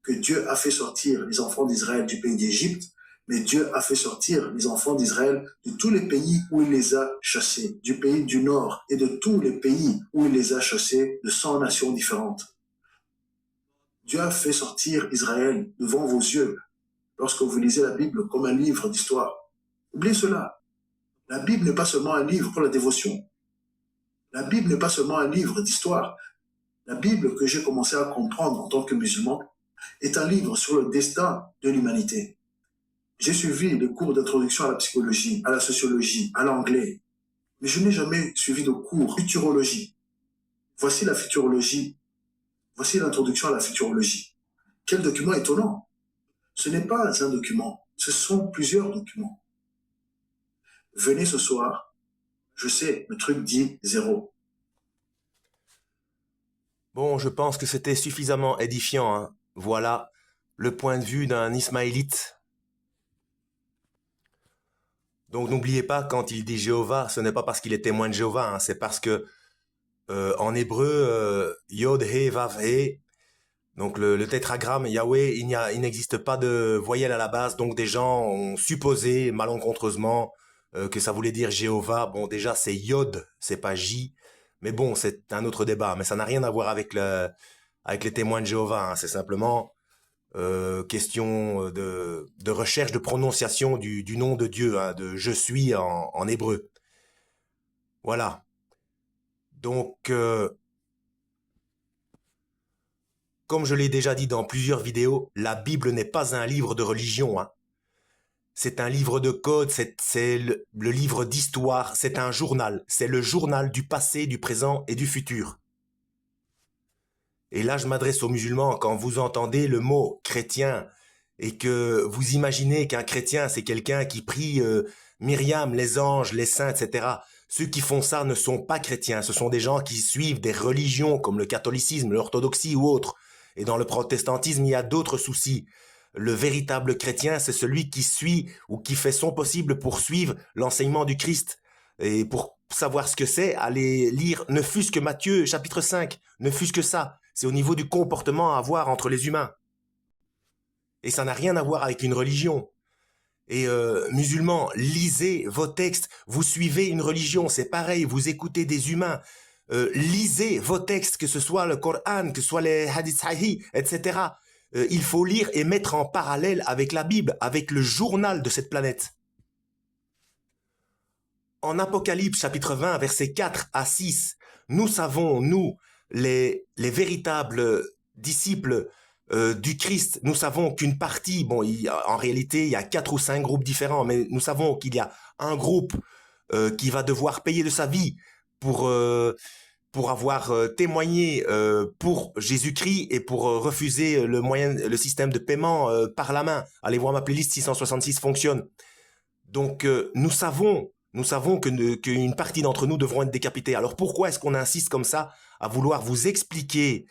[SPEAKER 2] que Dieu a fait sortir les enfants d'Israël du pays d'Égypte, mais Dieu a fait sortir les enfants d'Israël de tous les pays où il les a chassés, du pays du Nord et de tous les pays où il les a chassés, de 100 nations différentes. Dieu a fait sortir Israël devant vos yeux lorsque vous lisez la Bible comme un livre d'histoire. Oubliez cela. La Bible n'est pas seulement un livre pour la dévotion. La Bible n'est pas seulement un livre d'histoire. La Bible que j'ai commencé à comprendre en tant que musulman est un livre sur le destin de l'humanité. J'ai suivi les cours d'introduction à la psychologie, à la sociologie, à l'anglais, mais je n'ai jamais suivi de cours futurologie. Voici la futurologie. Voici l'introduction à la futurologie. Quel document étonnant! Ce n'est pas un document, ce sont plusieurs documents. Venez ce soir, je sais, le truc dit 0.
[SPEAKER 1] Bon, je pense que c'était suffisamment édifiant, hein. Voilà le point de vue d'un Ismaélite. Donc n'oubliez pas, quand il dit Jéhovah, ce n'est pas parce qu'il est témoin de Jéhovah, hein, c'est parce que en hébreu, Yod He Vav He, donc le tétragramme Yahweh, il n'existe pas de voyelle à la base, donc des gens ont supposé malencontreusement que ça voulait dire Jéhovah. Bon, déjà c'est Yod, c'est pas J, mais bon, c'est un autre débat, mais ça n'a rien à voir avec les témoins de Jéhovah, hein. C'est simplement question de recherche de prononciation du nom de Dieu, hein, de je suis en hébreu. Voilà. Donc, comme je l'ai déjà dit dans plusieurs vidéos, la Bible n'est pas un livre de religion, hein. C'est un livre de code, c'est le livre d'histoire, c'est un journal. C'est le journal du passé, du présent et du futur. Et là, je m'adresse aux musulmans, quand vous entendez le mot chrétien et que vous imaginez qu'un chrétien, c'est quelqu'un qui prie Myriam, les anges, les saints, etc. Ceux qui font ça ne sont pas chrétiens. Ce sont des gens qui suivent des religions comme le catholicisme, l'orthodoxie ou autres. Et dans le protestantisme, il y a d'autres soucis. Le véritable chrétien, c'est celui qui suit ou qui fait son possible pour suivre l'enseignement du Christ. Et pour savoir ce que c'est, aller lire ne fût-ce que Matthieu chapitre 5, ne fût-ce que ça. C'est au niveau du comportement à avoir entre les humains. Et ça n'a rien à voir avec une religion. Et musulmans, lisez vos textes, vous suivez une religion, c'est pareil, vous écoutez des humains. Lisez vos textes, que ce soit le Coran, que ce soit les hadiths sahih, etc. Il faut lire et mettre en parallèle avec la Bible, avec le journal de cette planète. En Apocalypse chapitre 20, versets 4 à 6, nous savons, nous, les véritables disciples du Christ, nous savons qu'une partie, bon, en réalité, il y a 4 ou 5 groupes différents, mais nous savons qu'il y a un groupe qui va devoir payer de sa vie pour avoir témoigné pour Jésus-Christ et pour refuser le système de paiement par la main. Allez voir ma playlist 666 fonctionne. Donc nous savons qu'une partie d'entre nous devront être décapités. Alors pourquoi est-ce qu'on insiste comme ça à vouloir vous expliquer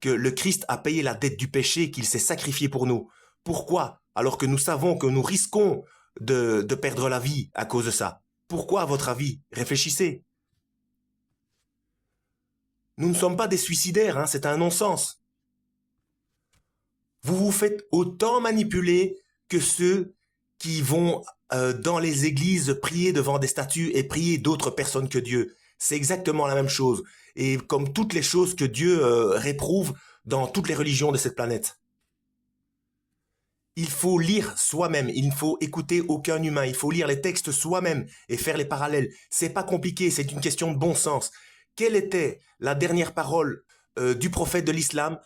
[SPEAKER 1] que le Christ a payé la dette du péché, qu'il s'est sacrifié pour nous? Pourquoi? alors que nous savons que nous risquons de perdre la vie à cause de ça? Pourquoi, à votre avis? Réfléchissez. Nous ne sommes pas des suicidaires, hein, c'est un non-sens. Vous vous faites autant manipuler que ceux qui vont dans les églises prier devant des statues et prier d'autres personnes que Dieu. C'est exactement la même chose. Et comme toutes les choses que Dieu réprouve dans toutes les religions de cette planète. Il faut lire soi-même, il ne faut écouter aucun humain, il faut lire les textes soi-même et faire les parallèles. C'est pas compliqué, c'est une question de bon sens. Quelle était la dernière parole du prophète de l'islam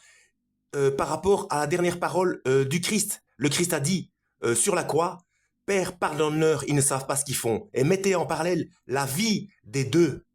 [SPEAKER 1] par rapport à la dernière parole du Christ? Le Christ a dit sur la croix, Père, pardonne-leur, ils ne savent pas ce qu'ils font. Et mettez en parallèle la vie des deux.